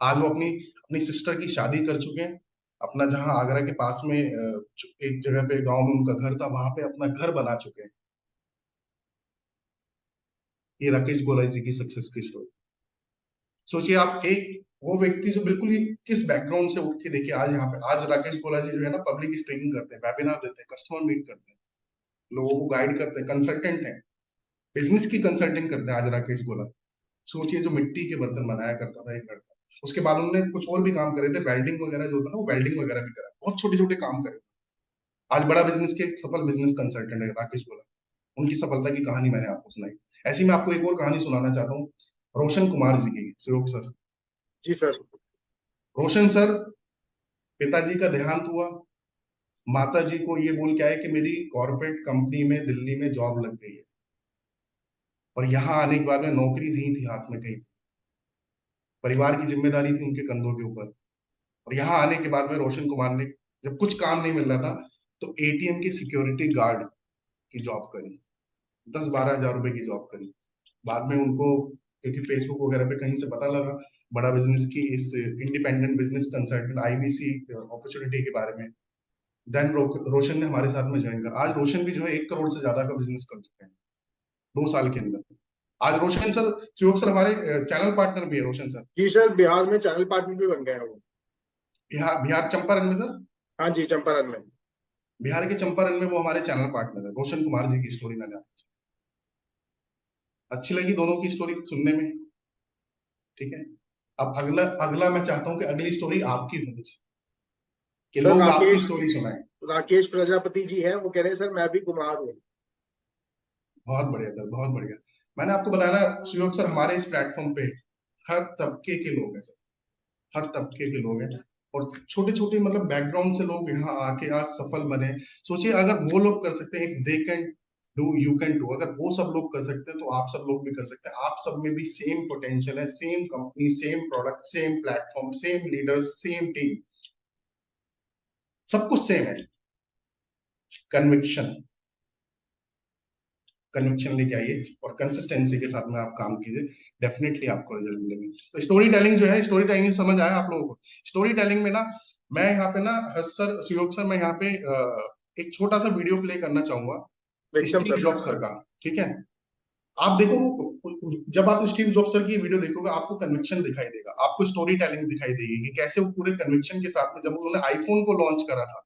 आज वो अपनी अपनी सिस्टर की शादी कर चुके हैं। अपना जहां आगरा के पास में एक जगह पे गांव में उनका घर था, वहां पे अपना घर बना चुके हैं। ये राकेश गोला जी की सक्सेस की स्टोरी। सोचिए आप, एक वो व्यक्ति जो बिल्कुल ही किस बैकग्राउंड से उठ के, देखिए आज यहाँ पे, आज राकेश गोला जी जो है ना पब्लिक स्पीकिंग करते हैं, वेबिनार देते हैं, कस्टमर मीट करते हैं, लोगों को गाइड करते हैं, कंसल्टेंट है, बिजनेस की कंसल्टिंग करते हैं आज राकेश गोला। सोचिए, जो मिट्टी के बर्तन बनाया करता था एक लड़का, उसके बाद उन्होंने कुछ और भी काम करे थे, वेल्डिंग वगैरह जो होता है ना, वो वेल्डिंग वगैरह भी करा, बहुत छोटे छोटे काम करे। आज बड़ा बिजनेस के एक सफल बिजनेस कंसल्टेंट है राकेश गोला। उनकी सफलता की कहानी मैंने आपको सुनाई। ऐसी मैं आपको एक और कहानी सुनाना चाहता हूँ, रोशन कुमार जी की, सुयोग सर। जी सर। रोशन सर, पिताजी का देहांत हुआ, माता जी को ये बोल के आए कि मेरी कॉर्पोरेट कंपनी में दिल्ली में जॉब लग गई है, और यहाँ आने के बाद में नौकरी नहीं थी हाथ में कहीं। परिवार की जिम्मेदारी थी उनके कंधों के ऊपर। और यहाँ आने के बाद में रोशन कुमार ने जब कुछ काम नहीं मिल रहा था तो एटीएम के सिक्योरिटी गार्ड की जॉब करी, 10-12 हज़ार रुपए की जॉब करी। बाद में उनको क्योंकि फेसबुक वगैरह पे कहीं से पता लगा बड़ा बिजनेस की, इस independent business consultant IBC opportunity के बारे में, देन रोशन ने हमारे साथ में ज्वाइन कर। आज रोशन भी जो है 1 करोड़ से ज्यादा का बिजनेस कर चुके हैं 2 साल के अंदर। आज रोशन सर, शिवक सर हमारे चैनल पार्टनर भी है रोशन सर। जी सर, बिहार में चैनल पार्टनर भी बन गए हैं वो। बिहार चंपारण में सर। हाँ जी, चंपारण में। बिहार के चंपारण में वो हमारे चैनल पार्टनर है। रोशन कुमार जी की स्टोरी ना जान, अच्छी लगी दोनों की स्टोरी सुनने में, ठीक है। अब अगला अगला मैं चाहता हूँ कि अगली स्टोरी आपकी होनी चाहिए, कि सर लोग आपकी स्टोरी सुनाएं। राकेश प्रजापति जी हैं, वो कह रहे हैं सर मैं भी कुमार हूँ। बहुत बढ़िया सर, बहुत बढ़िया। मैंने आपको बताया ना शिवक सर, हमारे इस प्लेटफॉर्म पे हर तबके के लोग हैं सर, हर तबके के लोग हैं। और छोटे छोटे मतलब बैकग्राउंड से लोग यहाँ आके आज सफल बने। सोचिए अगर वो लोग कर सकते हैं, they can do you can do, अगर वो सब लोग कर सकते हैं तो आप सब लोग भी कर सकते हैं। आप सब में भी सेम पोटेंशियल है, same company, same product, same platform, same leaders, same team, सब कुछ सेम है। कन्विक्शन, कन्विक्शन लेके आइए और कंसिस्टेंसी के साथ में आप काम कीजिए, डेफिनेटली आपको रिजल्ट मिलेंगे। तो स्टोरी टेलिंग जो है, स्टोरी टेलिंग समझ आया आप लोगों को? स्टोरी टेलिंग में ना मैं यहाँ पे ना सर सुयोग सर, मैं यहाँ पे एक छोटा सा वीडियो प्ले करना चाहूंगा स्टीव जॉब्स सर का, ठीक है। आप देखो, जब आप स्टीव जॉब्स सर की वीडियो देखोगे आपको कन्विक्शन दिखाई देगा, आपको स्टोरी टेलिंग दिखाई देगी कि कैसे वो पूरे कन्विक्शन के साथ में जब उन्होंने आईफोन को लॉन्च करा था,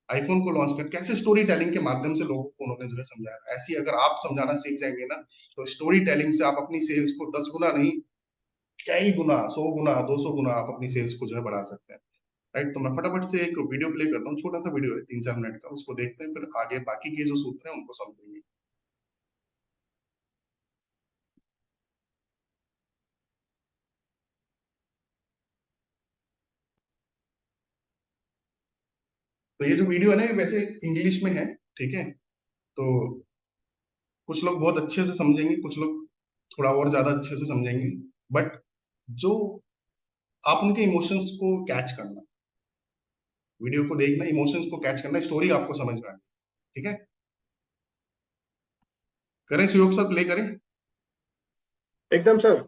आईफोन को लॉन्च कर कैसे स्टोरी टेलिंग के माध्यम से लोगों को उन्होंने जो है समझाया। ऐसी अगर आप समझाना सीख जाएंगे ना तो स्टोरी टेलिंग से आप अपनी सेल्स को 10 गुना नहीं, कई गुना, 100 गुना, 200 गुना आप अपनी सेल्स को जो है बढ़ा सकते हैं। राइट, तो मैं फटाफट से एक वीडियो प्ले करता हूँ, छोटा सा वीडियो है 3-4 मिनट का, उसको देखते हैं, फिर आगे बाकी के जो सूत्र हैं उनको समझेंगे। तो ये जो वीडियो है ना, ये वैसे इंग्लिश में है, ठीक है। तो कुछ लोग बहुत अच्छे से समझेंगे, कुछ लोग थोड़ा और ज्यादा अच्छे से समझेंगे, बट जो आप उनके इमोशंस को कैच करना, वीडियो को देखना, इमोशंस को कैच करना, स्टोरी आपको समझ में आनी, ठीक है। करें सुयोग सर, प्ले करें? एकदम सर।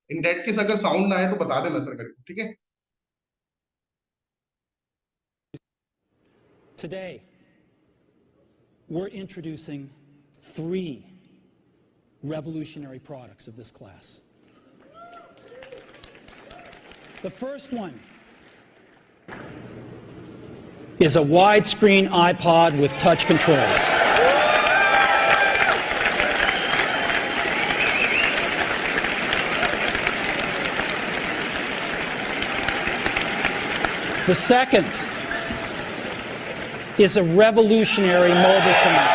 इन डेट केस अगर साउंड ना आए तो बता देना सर करके, ठीक है। Today, we're introducing 3 revolutionary products of this class. The first one is a widescreen iPod with touch controls. The second is a revolutionary mobile phone.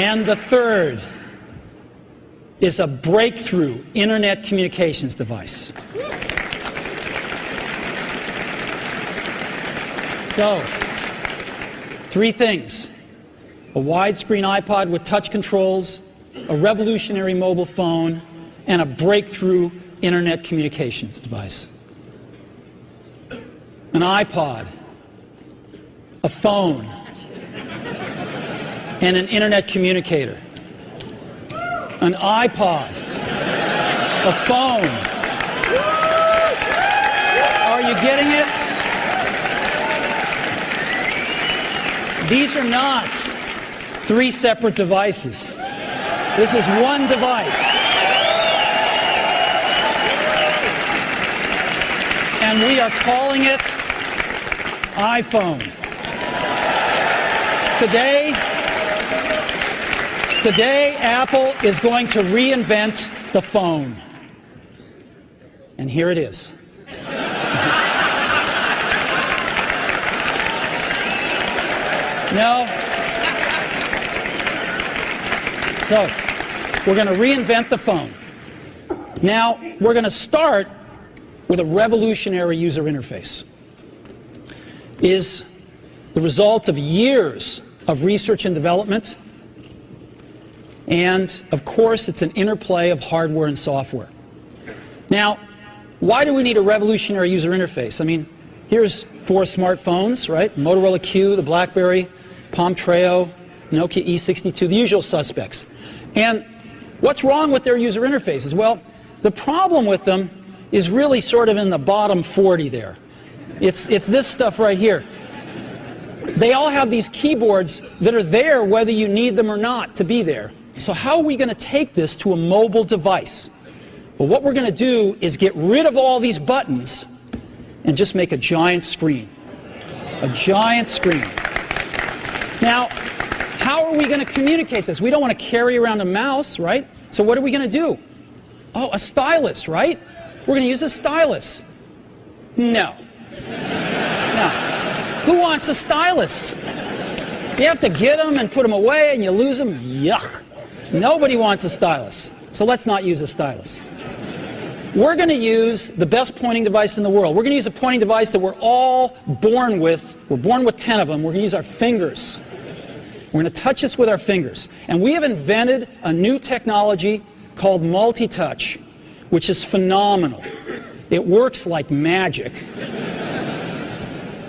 And the third is a breakthrough internet communications device. So, 3 things: a widescreen iPod with touch controls, a revolutionary mobile phone, and a breakthrough internet communications device. An iPod, a phone, and an internet communicator. An iPod, a phone. Are you getting it? These are not 3 separate devices. This is one device. And we are calling it iPhone. Today, Apple is going to reinvent the phone. And here it is. No. So, we're going to reinvent the phone. Now, we're going to start with a revolutionary user interface is the result of years of research and development, and of course it's an interplay of hardware and software. Now, why do we need a revolutionary user interface? I mean, here's 4 smartphones, right? Motorola Q, the BlackBerry, Palm Treo, Nokia E62, the usual suspects. And what's wrong with their user interfaces? Well, the problem with them is really sort of in the bottom 40 there. It's this stuff right here. They all have these keyboards that are there whether you need them or not to be there. So how are we going to take this to a mobile device? Well, what we're going to do is get rid of all these buttons and just make a giant screen. A giant screen. Now, how are we going to communicate this? We don't want to carry around a mouse, right? So what are we going to do? Oh, a stylus, right? We're going to use a stylus. No. No. Who wants a stylus? You have to get them and put them away and you lose them. Yuck. Nobody wants a stylus. So let's not use a stylus. We're going to use the best pointing device in the world. We're going to use a pointing device that we're all born with. We're born with 10 of them. We're going to use our fingers. We're going to touch this with our fingers. And we have invented a new technology called multi-touch, which is phenomenal. It works like magic.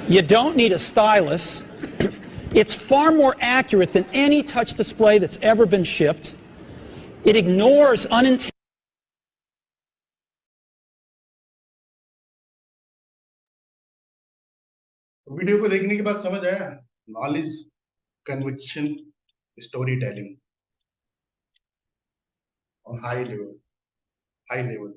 You don't need a stylus. It's far more accurate than any touch display that's ever been shipped. It ignores unintended. Video को देखने के बाद समझ आया, knowledge, conviction, story telling और high level.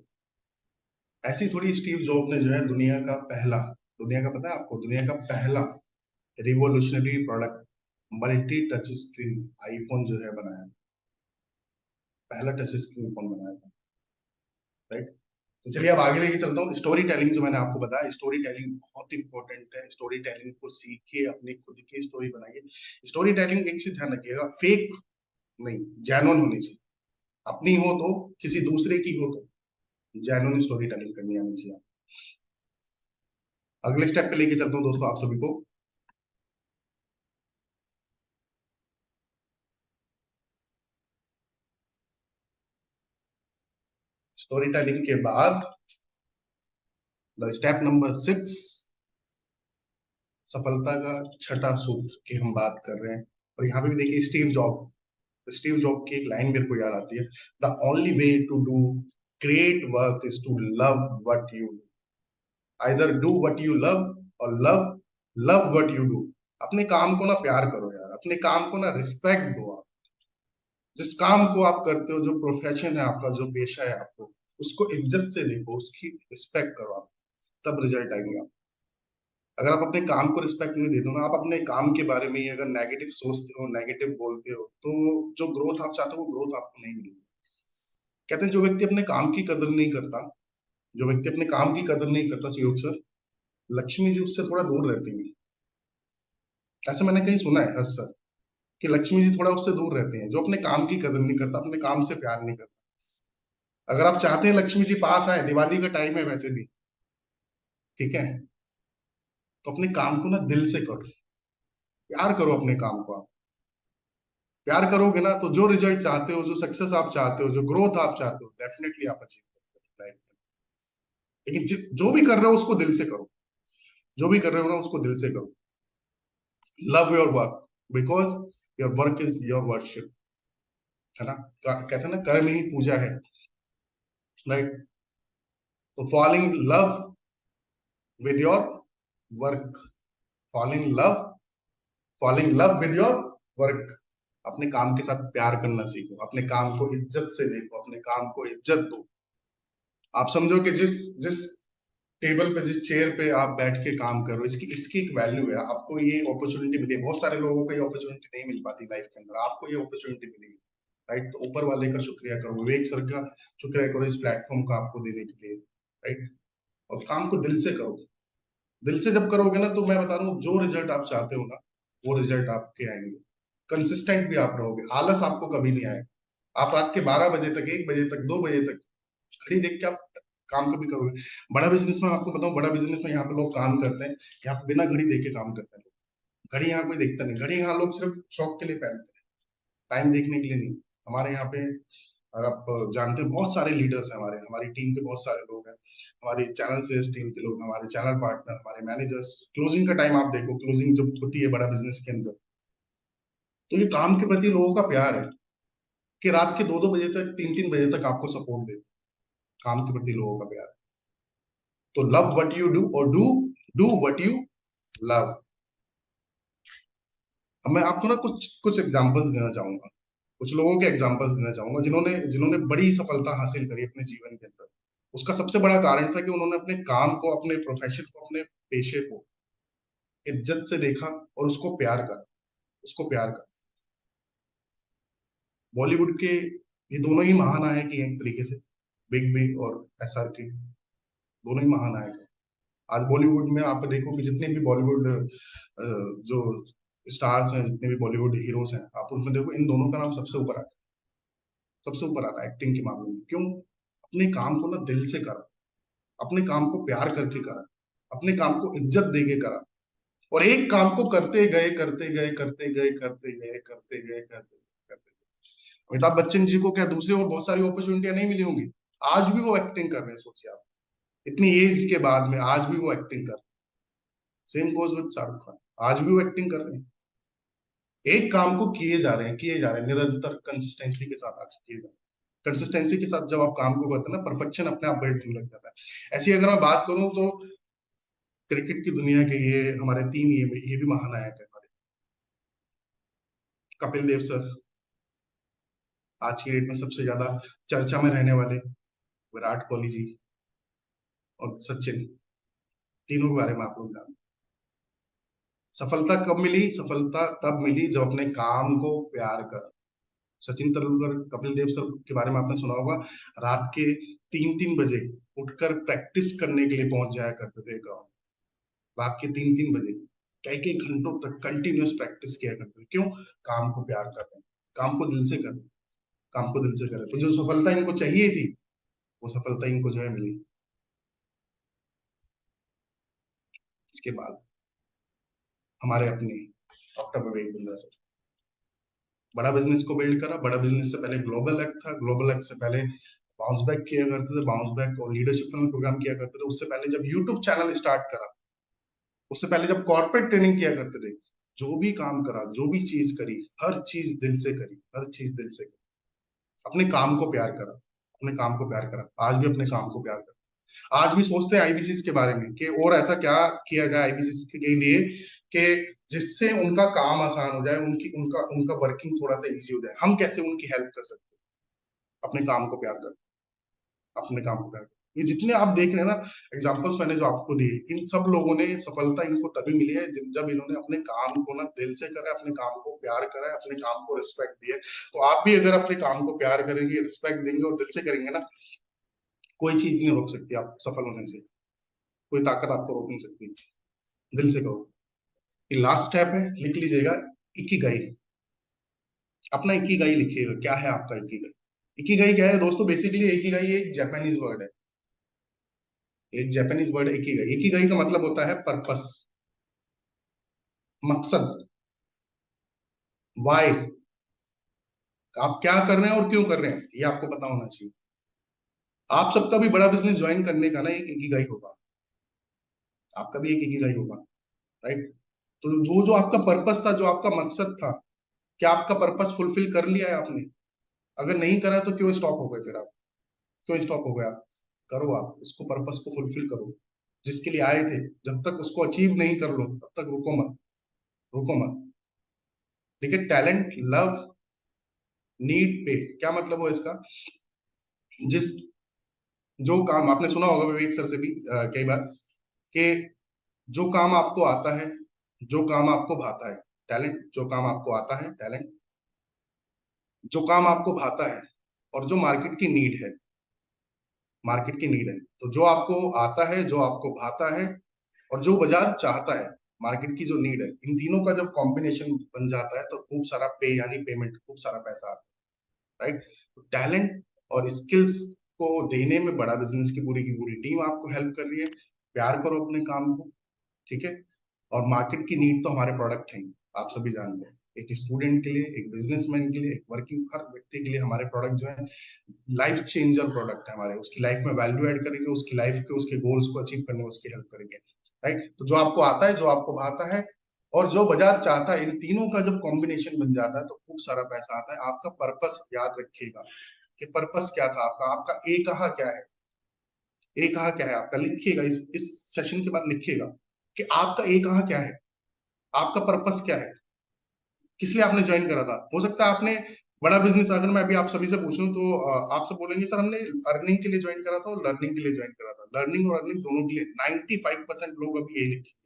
ऐसी थोड़ी Steve job ने जो है दुनिया का पता है आपको, दुनिया का पहला revolutionary product multi touch screen iPhone जो है बनाया, पहला टच स्क्रीन फोन बनाया था, राइट। तो चलिए अब आगे लेके चलता हूँ। स्टोरी टेलिंग जो मैंने आपको बताया, स्टोरी टेलिंग बहुत इंपॉर्टेंट है। स्टोरी टेलिंग को सीखिए, अपनी खुद की स्टोरी बनाइए। स्टोरी टेलिंग एक चीज ध्यान रखिएगा, फेक नहीं, जेन्युइन होनी चाहिए। अपनी हो तो, किसी दूसरे की हो तो, जेन्युइन स्टोरी टेलिंग करनी आनी चाहिए। अगले स्टेप पे लेके चलता हूँ दोस्तों आप सभी को। स्टोरी टेलिंग के बाद स्टेप नंबर 6, सफलता का छठा सूत्र की हम बात कर रहे हैं। और यहाँ पे भी देखिए स्टीव जॉब की एक लाइन मेरे को याद आती है, the only way to do great work is to love what you do. Either do what you love और लव व्हाट यू डू। अपने काम को ना प्यार करो यार, अपने काम को ना रिस्पेक्ट दो। आप जिस काम को आप करते हो, जो प्रोफेशन है आपका, जो पेशा है आपको, उसको इज्जत से देखो, उसकी रिस्पेक्ट करो आप, तब रिजल्ट आएंगे आप। अगर आप अपने काम को रिस्पेक्ट नहीं देते हो ना, आप अपने काम के बारे में अगर नेगेटिव सोचते हो, नेगेटिव बोलते हो, तो जो ग्रोथ आप चाहते हो वो ग्रोथ आपको नहीं मिलेगी। कहते हैं जो व्यक्ति अपने काम की कदर नहीं करता, जो व्यक्ति अपने काम की कदर नहीं करता सुयोग सर, लक्ष्मी जी उससे थोड़ा दूर रहती है। ऐसा मैंने कहीं सुना है हर्ष सर, कि लक्ष्मी जी थोड़ा उससे दूर रहते हैं, जो अपने काम की कदर नहीं करता, अपने काम से प्यार नहीं करता। अगर आप चाहते हैं लक्ष्मी जी पास आए, दिवाली का टाइम है वैसे भी, ठीक है, तो अपने काम को ना दिल से करो, प्यार करो अपने काम को। आप प्यार करोगे ना, तो जो रिजल्ट चाहते हो, जो सक्सेस आप चाहते हो, जो ग्रोथ आप चाहते हो, डेफिनेटली आप अचीव करोगे लाइफ में। लेकिन जो भी कर रहे हो उसको दिल से करो, जो भी कर रहे हो ना उसको दिल से करो। Love your work because your work is your worship, है ना। कहते हैं ना, कर्म ही पूजा है, राइट। तो fall in love with your work, fall in love with your work. अपने काम के साथ प्यार करना सीखो, अपने काम को इज्जत से देखो, अपने काम को इज्जत दो। आप समझो कि जिस टेबल पे, जिस चेयर पे आप बैठ के काम कर रहे हो, इसकी एक वैल्यू है। आपको ये अपॉर्चुनिटी मिली, बहुत सारे लोगों को ये अपॉर्चुनिटी नहीं मिल पाती लाइफ के अंदर, आपको ये अपॉर्चुनिटी मिली, राइट। तो ऊपर वाले का शुक्रिया करो, विवेक सर का शुक्रिया करो इस प्लेटफॉर्म को आपको देने के लिए, राइट। और काम को दिल से करो। दिल से जब करोगे ना, तो मैं बता रहा हूँ, जो रिजल्ट आप चाहते हो ना, वो रिजल्ट आपके आएंगे। कंसिस्टेंट भी आप रहोगे, आलस आपको कभी नहीं आएगा। आप रात के 12 बजे तक, 1 बजे तक, 2 बजे तक घड़ी देख के आप काम कभी करोगे। बड़ा बिजनेस में आपको बताऊं, बड़ा बिजनेस में यहाँ पे लोग काम करते हैं, यहाँ पे बिना घड़ी देखे काम करते हैं लोग। घड़ी यहाँ कोई देखता नहीं, घड़ी यहाँ लोग सिर्फ शौक के लिए पहनते हैं, टाइम देखने के लिए नहीं। हमारे यहाँ पे आप जानते हैं बहुत सारे लीडर्स हैं, हमारे हमारी टीम के बहुत सारे लोग हैं, हमारी चैनल सेल्स टीम के लोग, हमारे चैनल पार्टनर, हमारे मैनेजर्स। क्लोजिंग का टाइम आप देखो, क्लोजिंग जब होती है बड़ा बिजनेस के अंदर, तो ये काम के प्रति लोगों का प्यार है कि रात के 2-2 बजे तक, 3-3 बजे तक आपको सपोर्ट देते। काम के प्रति लोगों का प्यार। तो लव व्हाट यू डू, और डू व्हाट यू लव। अब मैं आपको ना कुछ कुछ एग्जांपल्स देना चाहूंगा, कुछ लोगों के एग्जांपल्स देना चाहूंगा जिन्होंने जिन्होंने बड़ी सफलता हासिल करी अपने जीवन के अंदर। उसका सबसे बड़ा कारण था कि उन्होंने अपने काम को, अपने प्रोफेशन को, अपने पेशे को इज्जत से देखा और उसको प्यार करा, उसको प्यार करा। बॉलीवुड के ये दोनों ही महानायक ही हैं एक तरीके से, बिग बी और SRK, दोनों ही महानायक हैं। आज बॉलीवुड में आप देखो कि जितने भी बॉलीवुड जो स्टार्स हैं, जितने भी बॉलीवुड हीरोज हैं, आप उनमें देखो इन दोनों का नाम सबसे ऊपर आता है, सबसे ऊपर आता है एक्टिंग के मामले में। क्यों? अपने काम को ना दिल से करा, अपने काम को प्यार करके करा, अपने काम को इज्जत दे के करा, और एक काम को करते गए करते गए करते गए करते गए करते गए करते करते। अमिताभ बच्चन जी को क्या दूसरी और बहुत सारी अपॉर्चुनिटियां नहीं मिली होंगी? आज भी वो एक्टिंग कर रहे हैं, सोचिए आप, इतनी एज के बाद में आज भी वो एक्टिंग कर रहे हैं। Same goes with Shahrukh Khan, आज भी वो एक्टिंग कर रहे हैं। एक काम को किए जा रहे हैं, किए जा रहे हैं निरंतर, कंसिस्टेंसी के साथ आज किए जा रहे हैं। कंसिस्टेंसी के साथ जब आप काम को करते हैं ना, परफेक्शन अपने आप बैठने लग जाता है। ऐसी अगर मैं बात करूं तो क्रिकेट की दुनिया के ये हमारे तीन ये भी महानायक है हमारे। कपिल देव सर, आज की डेट में सबसे ज्यादा चर्चा में रहने वाले, विराट कोहली जी और सचिन, तीनों के बारे में आप लोग जानते हैं। सफलता कब मिली? सफलता तब मिली जब अपने काम को प्यार कर। सचिन तेंदुलकर, कपिल देव सर के बारे में आपने सुना होगा, रात के 3-3 बजे उठकर प्रैक्टिस करने के लिए पहुंच जाया करते थे ग्राउंड। रात के 3-3 बजे कई कई घंटों तक कंटिन्यूस प्रैक्टिस किया करते थे। क्यों? काम को प्यार कर रहे हैं, काम को दिल से कर रहे हैं, काम को दिल से कर रहे हैं। तो जो सफलता इनको चाहिए थी, वो सफलता इनको जो है मिली। इसके बाद हमारे अपने डॉक्टर विवेक बिंद्रा सर, बड़ा बिजनेस को बिल्ड करा। बड़ा बिजनेस से पहले ग्लोबल एक्ट था, ग्लोबल एक्ट से पहले बाउंस बैक किया करते थे, बाउंस बैक और लीडरशिप प्रोग्राम किया करते थे। उससे पहले जब यूट्यूब चैनल स्टार्ट करा, उससे पहले जब कॉर्पोरेट ट्रेनिंग किया करते थे, जो भी काम करा, जो भी चीज करी, हर चीज दिल से करी, हर चीज दिल से करी। अपने काम को प्यार करा, अपने काम को प्यार करा। आज भी अपने काम को प्यार करा। आज भी सोचते हैं आईबीसीएस के बारे में कि और ऐसा क्या किया जाए आईबीसीएस के लिए कि जिससे उनका काम आसान हो जाए, उनकी उनका उनका वर्किंग थोड़ा सा इजी हो जाए। हम कैसे उनकी हेल्प कर सकते हैं? अपने काम को प्यार कर, अपने काम को प्यार कर। ये जितने आप देख रहे हैं ना एग्जांपल्स मैंने जो आपको दिए, इन सब लोगों ने सफलता इनको तभी मिली है जब इन्होंने अपने काम को ना दिल से करा, अपने काम को प्यार करा है, अपने काम को रिस्पेक्ट दिया। तो आप भी अगर अपने काम को प्यार करेंगे, रिस्पेक्ट देंगे और दिल से करेंगे ना, कोई चीज नहीं रोक सकती आप सफल होने से, कोई ताकत आपको रोक नहीं सकती। दिल से करो। ये लास्ट स्टेप है, लिख लीजिएगा, इकिगाई। अपना इकिगाई लिखिएगा, क्या है आपका इकिगाई? इकिगाई क्या है दोस्तों? बेसिकली इकिगाई एक जापानीज वर्ड है, एक जापानीज वर्ड है इकिगाई। इकिगाई का मतलब होता है पर्पस, मकसद, वाई। आप क्या कर रहे हैं और क्यों कर रहे हैं, ये आपको पता होना चाहिए। आप सबका भी बड़ा बिजनेस ज्वाइन करने का ना एक इकिगाई होगा, आपका भी एक इकिगाई होगा, राइट? तो जो जो आपका पर्पस था, जो आपका मकसद था, क्या आपका पर्पस फुलफिल कर लिया है आपने? अगर नहीं करा तो क्यों स्टॉप हो गए फिर आप? क्यों स्टॉप हो गए आप? करो, आप उसको, पर्पस को फुलफिल करो जिसके लिए आए थे। जब तक उसको अचीव नहीं कर लो तब तक रुको मत, रुको मत। ठीक है? टैलेंट, लव, नीड, पे, क्या मतलब हो इसका? जिस जो काम आपने सुना होगा विवेक सर से भी कई बार कि जो काम आपको आता है, जो काम आपको भाता है, टैलेंट, जो काम आपको आता है टैलेंट, जो काम आपको भाता है, और जो मार्केट की नीड है, मार्केट की नीड है। तो जो आपको आता है, जो आपको भाता है, और जो बाजार चाहता है, मार्केट की जो नीड है, इन तीनों का जब कॉम्बिनेशन बन जाता है तो खूब सारा पे यानी पेमेंट, खूब सारा पैसा आता है, राइट? टैलेंट और स्किल्स को देने में बड़ा बिजनेस की पूरी टीम आपको हेल्प कर रही है। प्यार करो अपने काम को, ठीक है। और मार्केट की नीड तो हमारे प्रोडक्ट हैं, आप सभी जानते हैं। एक स्टूडेंट के लिए, एक बिजनेसमैन के लिए, एक वर्किंग हर व्यक्ति के लिए हमारे प्रोडक्ट जो है लाइफ चेंजर प्रोडक्ट है हमारे। उसकी लाइफ में वैल्यू ऐड करेंगे, उसकी लाइफ के उसके गोल्स को अचीव करने में उसकी हेल्प करेंगे, राइट। तो जो आपको आता है, जो आपको भाता है और जो बाजार चाहता है, इन तीनों का जब कॉम्बिनेशन बन जाता है तो खूब सारा पैसा आता है। आपका पर्पस याद रखिएगा कि पर्पस क्या था आपका, आपका ए कहा क्या है, ए कहा क्या है आपका, लिखिएगा इस सेशन के बाद लिखिएगा कि आपका ए कहा क्या है, आपका पर्पस क्या है, किस लिए आपने ज्वाइन करा था। हो सकता है आपने बड़ा बिजनेस, अगर मैं अभी आप सभी से पूछूं तो आप सब बोलेंगे सर हमने अर्निंग के लिए ज्वाइन करा था और लर्निंग के लिए ज्वाइन करा था। लर्निंग और अर्निंग दोनों के लिए 95% लोग अभी यही लिखेंगे।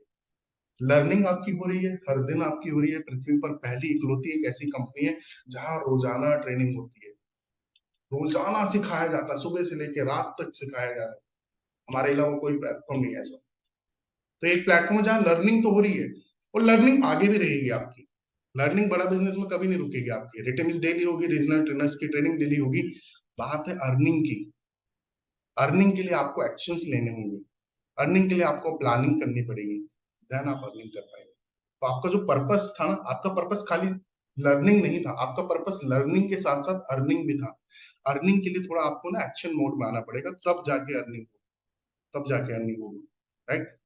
लर्निंग आपकी हो रही है, हर दिन आपकी हो रही है। पृथ्वी पर पहली इकलौती एक ऐसी कंपनी है जहां रोजाना ट्रेनिंग होती है, रोजाना सिखाया जाता है, सुबह से लेकर रात तक सिखाया जा रहा है। हमारे अलावा कोई प्लेटफॉर्म नहीं है ऐसा। तो एक प्लेटफॉर्म जहाँ लर्निंग तो हो रही है और लर्निंग आगे भी रहेगी आपकी। लर्निंग बड़ा बिजनेस में कभी नहीं रुकेगी आपकी। रिटेनिंग डेली होगी, रीजनल ट्रेनर्स की ट्रेनिंग डेली होगी। बात है अर्निंग की। अर्निंग के लिए आपको एक्शंस लेने होंगे, अर्निंग के लिए आपको प्लानिंग करनी पड़ेगी, देन आप अर्निंग कर पाएंगे। तो आपका जो पर्पस था ना, आपका पर्पस खाली लर्निंग नहीं था, आपका पर्पस लर्निंग के साथ साथ अर्निंग भी था। अर्निंग के लिए थोड़ा आपको ना एक्शन मोड में आना पड़ेगा, तब जाके अर्निंग होगी, तब जाके अर्निंग होगी, राइट।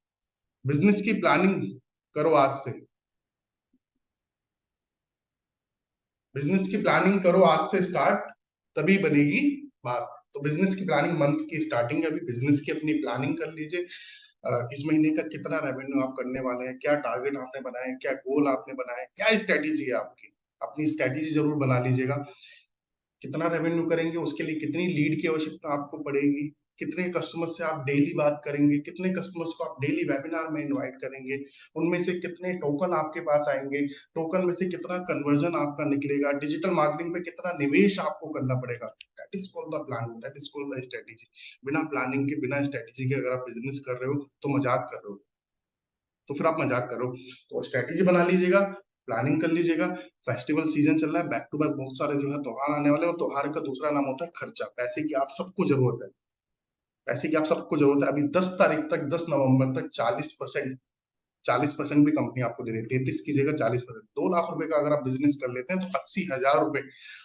बिजनेस की प्लानिंग करो आज से, बिजनेस की प्लानिंग करो आज से स्टार्ट, तभी बनेगी बात। तो बिजनेस की प्लानिंग मंथ की स्टार्टिंग है, अभी बिजनेस की अपनी प्लानिंग कर लीजिए। इस महीने का कितना रेवेन्यू आप करने वाले हैं, क्या टारगेट आपने बनाए, क्या गोल आपने बनाए, क्या स्ट्रेटेजी है आपकी, अपनी स्ट्रेटेजी जरूर बना लीजिएगा। कितना रेवेन्यू करेंगे, उसके लिए कितनी लीड की आवश्यकता आपको पड़ेगी, कितने कस्टमर से आप डेली बात करेंगे, कितने कस्टमर्स को आप डेली वेबिनार में इनवाइट करेंगे, उनमें से कितने टोकन आपके पास आएंगे, टोकन में से कितना कन्वर्जन आपका निकलेगा, डिजिटल मार्केटिंग पे कितना निवेश आपको करना पड़ेगा। That is called the plan, that is called the strategy. बिना प्लानिंग के, बिना स्ट्रेटेजी के अगर आप बिजनेस कर रहे हो तो मजाक कर रहे हो, तो फिर आप मजाक करो। तो स्ट्रेटेजी बना लीजिएगा, प्लानिंग कर लीजिएगा। फेस्टिवल सीजन चल रहा है, बैक टू बैक बहुत सारे जो है त्योहार आने वाले हैं, और त्योहार का दूसरा नाम होता है खर्चा। पैसे की आप सबको जरूरत है, पैसे की आप सबको जरूरत है। अभी 10 तारीख तक, 10 नवंबर तक 40%, 40% भी कंपनी आपको दे रही है। 33 की जगह 40%। 2 लाख रुपए का अगर आप बिजनेस कर लेते हैं तो 80,000 रुपए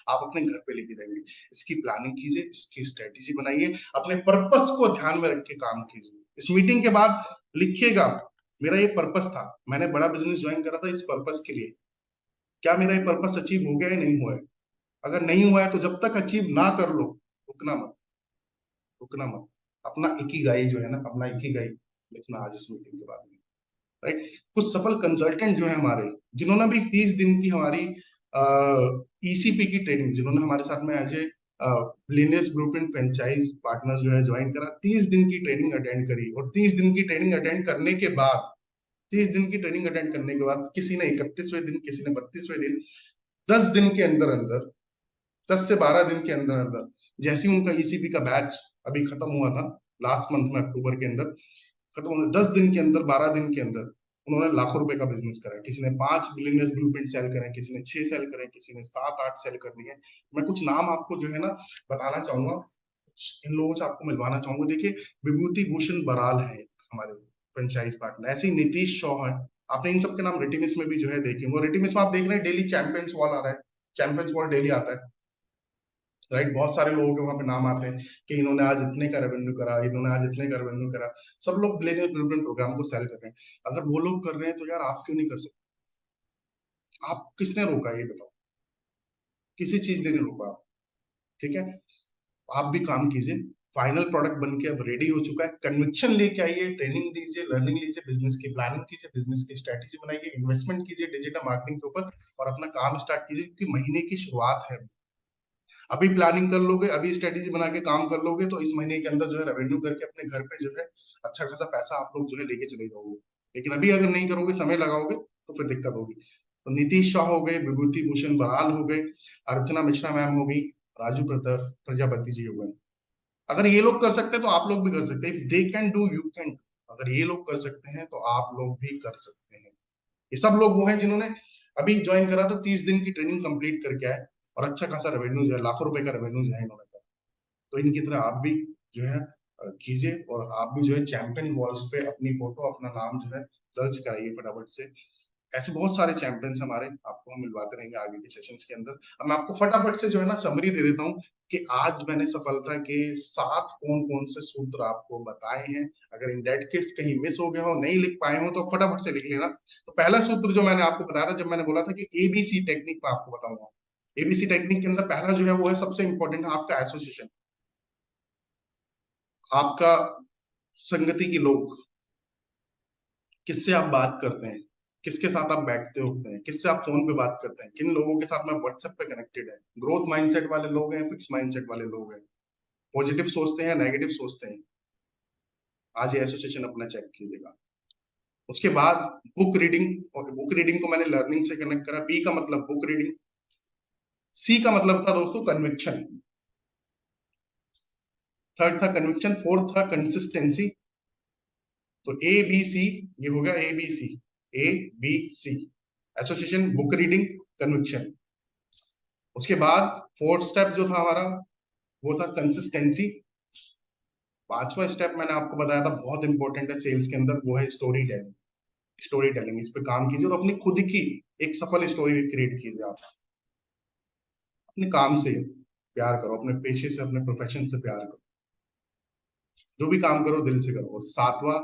आप अपने घर पे लेके जाएंगे। इसकी प्लानिंग कीजिए, इसकी स्ट्रेटेजी बनाइए, अपने पर्पस को ध्यान में रख के काम कीजिए। इस मीटिंग के बाद लिखिएगा, मेरा ये पर्पस था, मैंने बड़ा बिजनेस ज्वाइन करा था इस पर्पस के लिए। क्या मेरा ये पर्पस अचीव हो गया है, नहीं हुआ है? अगर नहीं हुआ है तो जब तक अचीव ना कर लो, रुकना मत, रुकना मत। अपना इकिगाई जो है ना, अपना इकिगाई लिखना आज इस मीटिंग के बाद में, राइट। कुछ सफल कंसल्टेंट जो है हमारे, जिन्होंने भी 30 दिन की हमारी ईसीपी की ट्रेनिंग, जिन्होंने हमारे साथ में as a billionaires blueprint franchise partner जो है ज्वाइन करा, 30 दिन की ट्रेनिंग अटेंड करी, और 30 दिन की ट्रेनिंग अटेंड करने के बाद, 30 दिन की ट्रेनिंग अटेंड करने के बाद किसी ने 31वें दिन, किसी ने 32वें दिन, 10 दिन के अंदर अंदर, 10 से 12 दिन के अंदर अंदर, जैसे ही उनका ईसीपी का बैच अभी खत्म हुआ था लास्ट मंथ में, अक्टूबर के अंदर खत्म हुआ, 10 दिन के अंदर, 12 दिन के अंदर उन्होंने लाखों रुपए का बिजनेस करा है। किसी ने 5 बिलियनियर्स ब्लूप्रिंट सेल करे, किसी ने 6 सेल करे, किसी ने 7-8 सेल कर दिए। मैं कुछ नाम आपको जो है ना बताना चाहूंगा, इन लोगों से आपको मिलवाना चाहूंगा। देखिए, विभूति भूषण बराल है हमारे फ्रेंचाइज पार्टनर, ऐसे ही नीतीश शॉ है। आपने इन सबके नाम रेटिमिस में भी जो है देखे, वो रेटिमिस में आप देख रहे हैं डेली चैंपियंस वॉल आ रहा है, चैंपियंस वॉल डेली आता है, राइट। बहुत सारे लोगों के वहां पे नाम आते हैं कि इन्होंने आज इतने का रेवेन्यू करा, इन्होंने आज इतने का रेवेन्यू करा। सब लोग बिलियनियर ब्लूप्रिंट प्रोग्राम को सेल कर रहे हैं। अगर वो लोग कर रहे हैं तो यार आप क्यों नहीं कर सकते? आप किसने रोका ये बताओ? किसी चीज ने नहीं रोका आप, ठीक है। आप भी काम कीजिए। फाइनल प्रोडक्ट बन के अब रेडी हो चुका है। कन्विक्शन लेके आइए, ट्रेनिंग लीजिए, लर्निंग लीजिए, बिजनेस की प्लानिंग कीजिए, बिजनेस की स्ट्रेटेजी बनाइए, इन्वेस्टमेंट कीजिए डिजिटल मार्केटिंग के ऊपर, और अपना काम स्टार्ट कीजिए, क्योंकि महीने की शुरुआत है। अभी प्लानिंग कर लोगे, अभी स्ट्रेटेजी बना के काम कर लोगे, तो इस महीने के अंदर जो है रेवेन्यू करके अपने घर पे जो है अच्छा खासा पैसा आप लोग जो है लेके चले जाओगे। लेकिन अभी अगर नहीं करोगे, समय लगाओगे, तो फिर दिक्कत होगी। तो नीतीश शाह हो गए, विभूति भूषण बराल हो गए, अर्चना मिश्रा मैम हो गई, राजू प्रजापति जी हो गए। अगर ये लोग कर सकते हैं तो आप लोग भी कर सकते हैं। They can do, you can. अगर ये लोग कर सकते हैं तो आप लोग भी कर सकते हैं। ये सब लोग वो हैं जिन्होंने अभी ज्वाइन करा था, 30 दिन की ट्रेनिंग कंप्लीट करके आए, और अच्छा खासा रेवेन्यू जो है, लाखों रुपए का रेवेन्यू जो है इन्होंने करा। तो इनकी तरह आप भी जो है कीजिए और आप भी जो है चैंपियन वॉल्स पे अपनी फोटो, अपना नाम जो है दर्ज कराइए फटाफट से। ऐसे बहुत सारे चैंपियंस हमारे आपको हम मिलवाते रहेंगे आगे के सेशंस के अंदर। अब मैं आपको फटाफट से जो है ना समरी दे देता हूँ कि आज मैंने सफलता के 7 कौन कौन से सूत्र आपको बताए हैं। अगर इन डेट केस कहीं मिस हो गया हो, नहीं लिख पाए हो, तो फटाफट से लिख लेना। तो पहला सूत्र जो मैंने आपको बताया था, जब मैंने बोला था कि एबीसी टेक्निक में आपको बताऊंगा, एबीसी टेक्निक के अंदर पहला जो है वो है सबसे इंपॉर्टेंट है आपका एसोसिएशन, आपका संगति के लोग, किससे आप बात करते हैं, किसके साथ आप बैठते उठते हैं, किससे आप फोन पे बात करते हैं, किन लोगों के साथ में व्हाट्सएप पे कनेक्टेड है, ग्रोथ माइंडसेट वाले लोग हैं, फिक्स माइंडसेट वाले लोग हैं, पॉजिटिव सोचते हैं, नेगेटिव सोचते हैं। आज ये एसोसिएशन अपना चेक कीजिएगा। उसके बाद बुक रीडिंग, और बुक रीडिंग को मैंने लर्निंग से कनेक्ट करा। बी का मतलब बुक रीडिंग, सी का मतलब था दोस्तों कन्विक्शन, थर्ड था कन्विक्शन, फोर्थ था कंसिस्टेंसी। तो ए बी सी, ये हो गया A B C, A B C, association, book reading, conviction. उसके बाद फोर्थ स्टेप जो था हमारा वो था कंसिस्टेंसी। पांचवा स्टेप मैंने आपको बताया था बहुत इंपॉर्टेंट है सेल्स के अंदर, वो है स्टोरी टेलिंग। स्टोरी टेलिंग, इस पे काम कीजिए और अपनी खुद की एक सफल स्टोरी क्रिएट कीजिए। आप अपने काम से प्यार करो, अपने पेशे से, अपने प्रोफेशन से प्यार करो, जो भी काम करो दिल से करो। और सातवां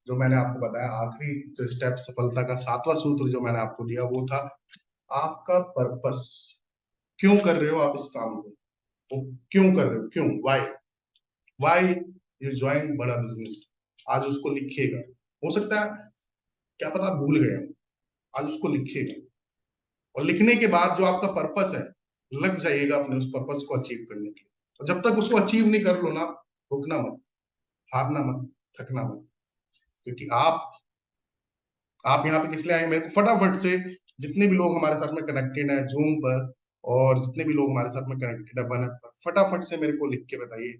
जो मैंने आपको बताया, आखिरी जो स्टेप सफलता का, सातवां सूत्र जो मैंने आपको दिया वो था आपका पर्पस। क्यों कर रहे हो आप इस काम को, वो क्यों कर रहे हो, क्यों, वाई यू ज्वाइन बड़ा बिजनेस। आज उसको लिखिएगा, हो सकता है क्या पता आप भूल गए, आज उसको लिखिएगा। और लिखने के बाद जो आपका पर्पस है, लग जाइएगा अपने उस पर्पस को अचीव करने के लिए। और जब तक उसको अचीव नहीं कर लो ना, रुकना मत, हारना मत, थकना मत। क्योंकि आप यहाँ पे किस लिए आए, मेरे को फटाफट से जितने भी लोग हमारे साथ में कनेक्टेड है जूम पर, और जितने भी लोग हमारे साथ में कनेक्टेड है वन पर, फटाफट से मेरे को लिख के बताइए,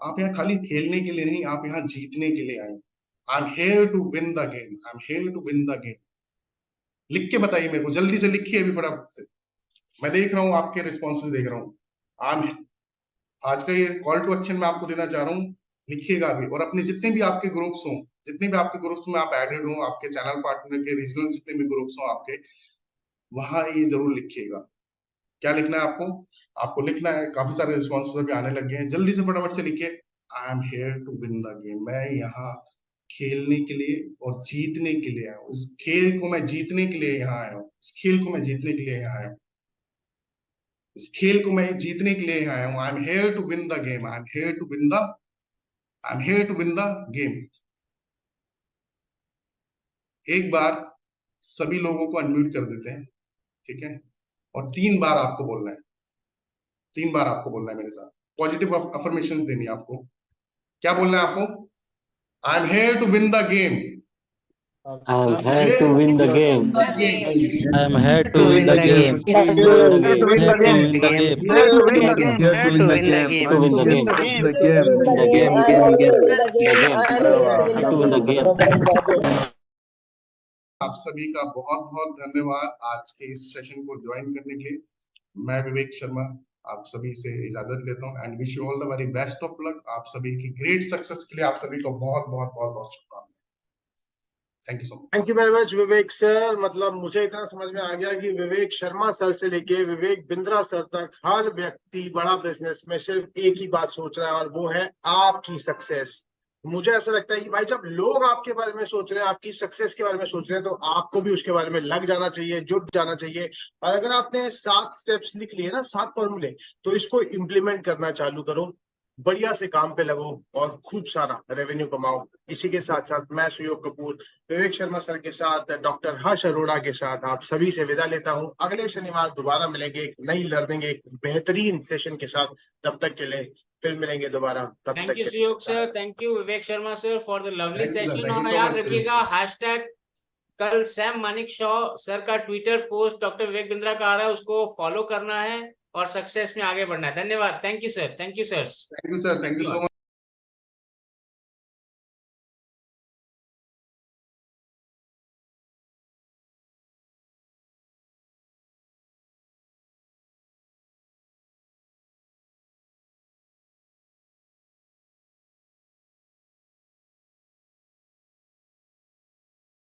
आप यहाँ खाली खेलने के लिए नहीं, आप यहाँ जीतने के लिए आए। I am here to win the game, I am here to win the game. लिख के बताइए मेरे को, जल्दी से लिखिए अभी फटाफट से। मैं देख रहा हूँ आपके रिस्पॉन्सेज देख रहा हूँ। आज का ये कॉल टू एक्शन मैं आपको देना चाह रहा हूँ, लिखिएगा अभी। और अपने जितने भी आपके ग्रुप्स हों, जितने भी आपके ग्रुप्स में आप एडेड हो, आपके चैनल पार्टनर के रीजनल जितने भी ग्रुप्स हो आपके, वहां ये जरूर लिखिएगा। क्या लिखना है आपको, आपको लिखना है, काफी सारे रिस्पॉन्सेज अभी आने लगे हैं, जल्दी से फटाफट से लिखिए, I am here to win the game. मैं यहाँ खेलने के लिए और जीतने के लिए आया हूँ, इस खेल को मैं जीतने के लिए यहाँ आया हूँ, इस खेल को मैं जीतने के लिए यहाँ आया हूँ, इस खेल को मैं जीतने के लिए यहाँ आया हूँ। I am here to win the game, I am here to win the, I am here to win the game. एक बार सभी लोगों को अनम्यूट कर देते हैं, ठीक है, और 3 बार आपको बोलना है, 3 बार आपको बोलना है मेरे साथ, पॉजिटिव अफर्मेशन देनी है आपको। क्या बोलना है आपको, I am here to win the game, I'm here to win the game. I am here to win the game. Here to win the game. Here to win the game. Here to win the game. Here to win the game. Here to win the game. The game. The game. Here to win the game. आप सभी का बहुत बहुत धन्यवाद आज के इस session को ज्वाइन करने के लिए। मैं विवेक शर्मा आप सभी से इजाजत लेता हूँ and wish you all the very best of luck. आप सभी की ग्रेट सक्सेस के लिए आप सभी को बहुत बहुत बहुत बहुत शुभकामनाएं। Thank you so much. Thank you very much Vivek sir. मतलब मुझे इतना समझ में आ गया कि विवेक शर्मा सर से लेके विवेक बिंद्रा सर तक हर व्यक्ति बड़ा बिजनेस में सिर्फ एक ही बात सोच रहा है और वो है आपकी सक्सेस। मुझे ऐसा लगता है कि भाई जब लोग आपके बारे में सोच रहे हैं, आपकी सक्सेस के बारे में सोच रहे हैं, तो आपको भी उसके बारे में लग जाना चाहिए, जुट जाना चाहिए। और अगर आपने 7 स्टेप्स लिख लिए ना, 7 फॉर्मूले, तो इसको इम्प्लीमेंट करना चालू करो, बढ़िया से काम पे लगो और खूब सारा रेवेन्यू कमाओ। इसी के साथ साथ मैं सुयोग कपूर विवेक शर्मा सर के साथ, डॉक्टर हर्ष अरोड़ा के साथ आप सभी से विदा लेता हूं। अगले शनिवार दोबारा मिलेंगे एक नई लर्निंग, एक बेहतरीन सेशन के साथ। तब तक के लिए फिर मिलेंगे दोबारा। तब तक thank you Suyog sir, thank you Vivek Sharma sir for the lovely Thank you, sir. Session. Thank you और so याद much, रखिएगा sir. हैशटैग कल सैम मानिक शॉ सर का Twitter post doctor Vivek Bindra का आ रहा है, उसको फॉलो करना है और सक्सेस में आगे बढ़ना है। धन्यवाद। Thank you sir. Thank you sir. Thank you sir, thank you so much.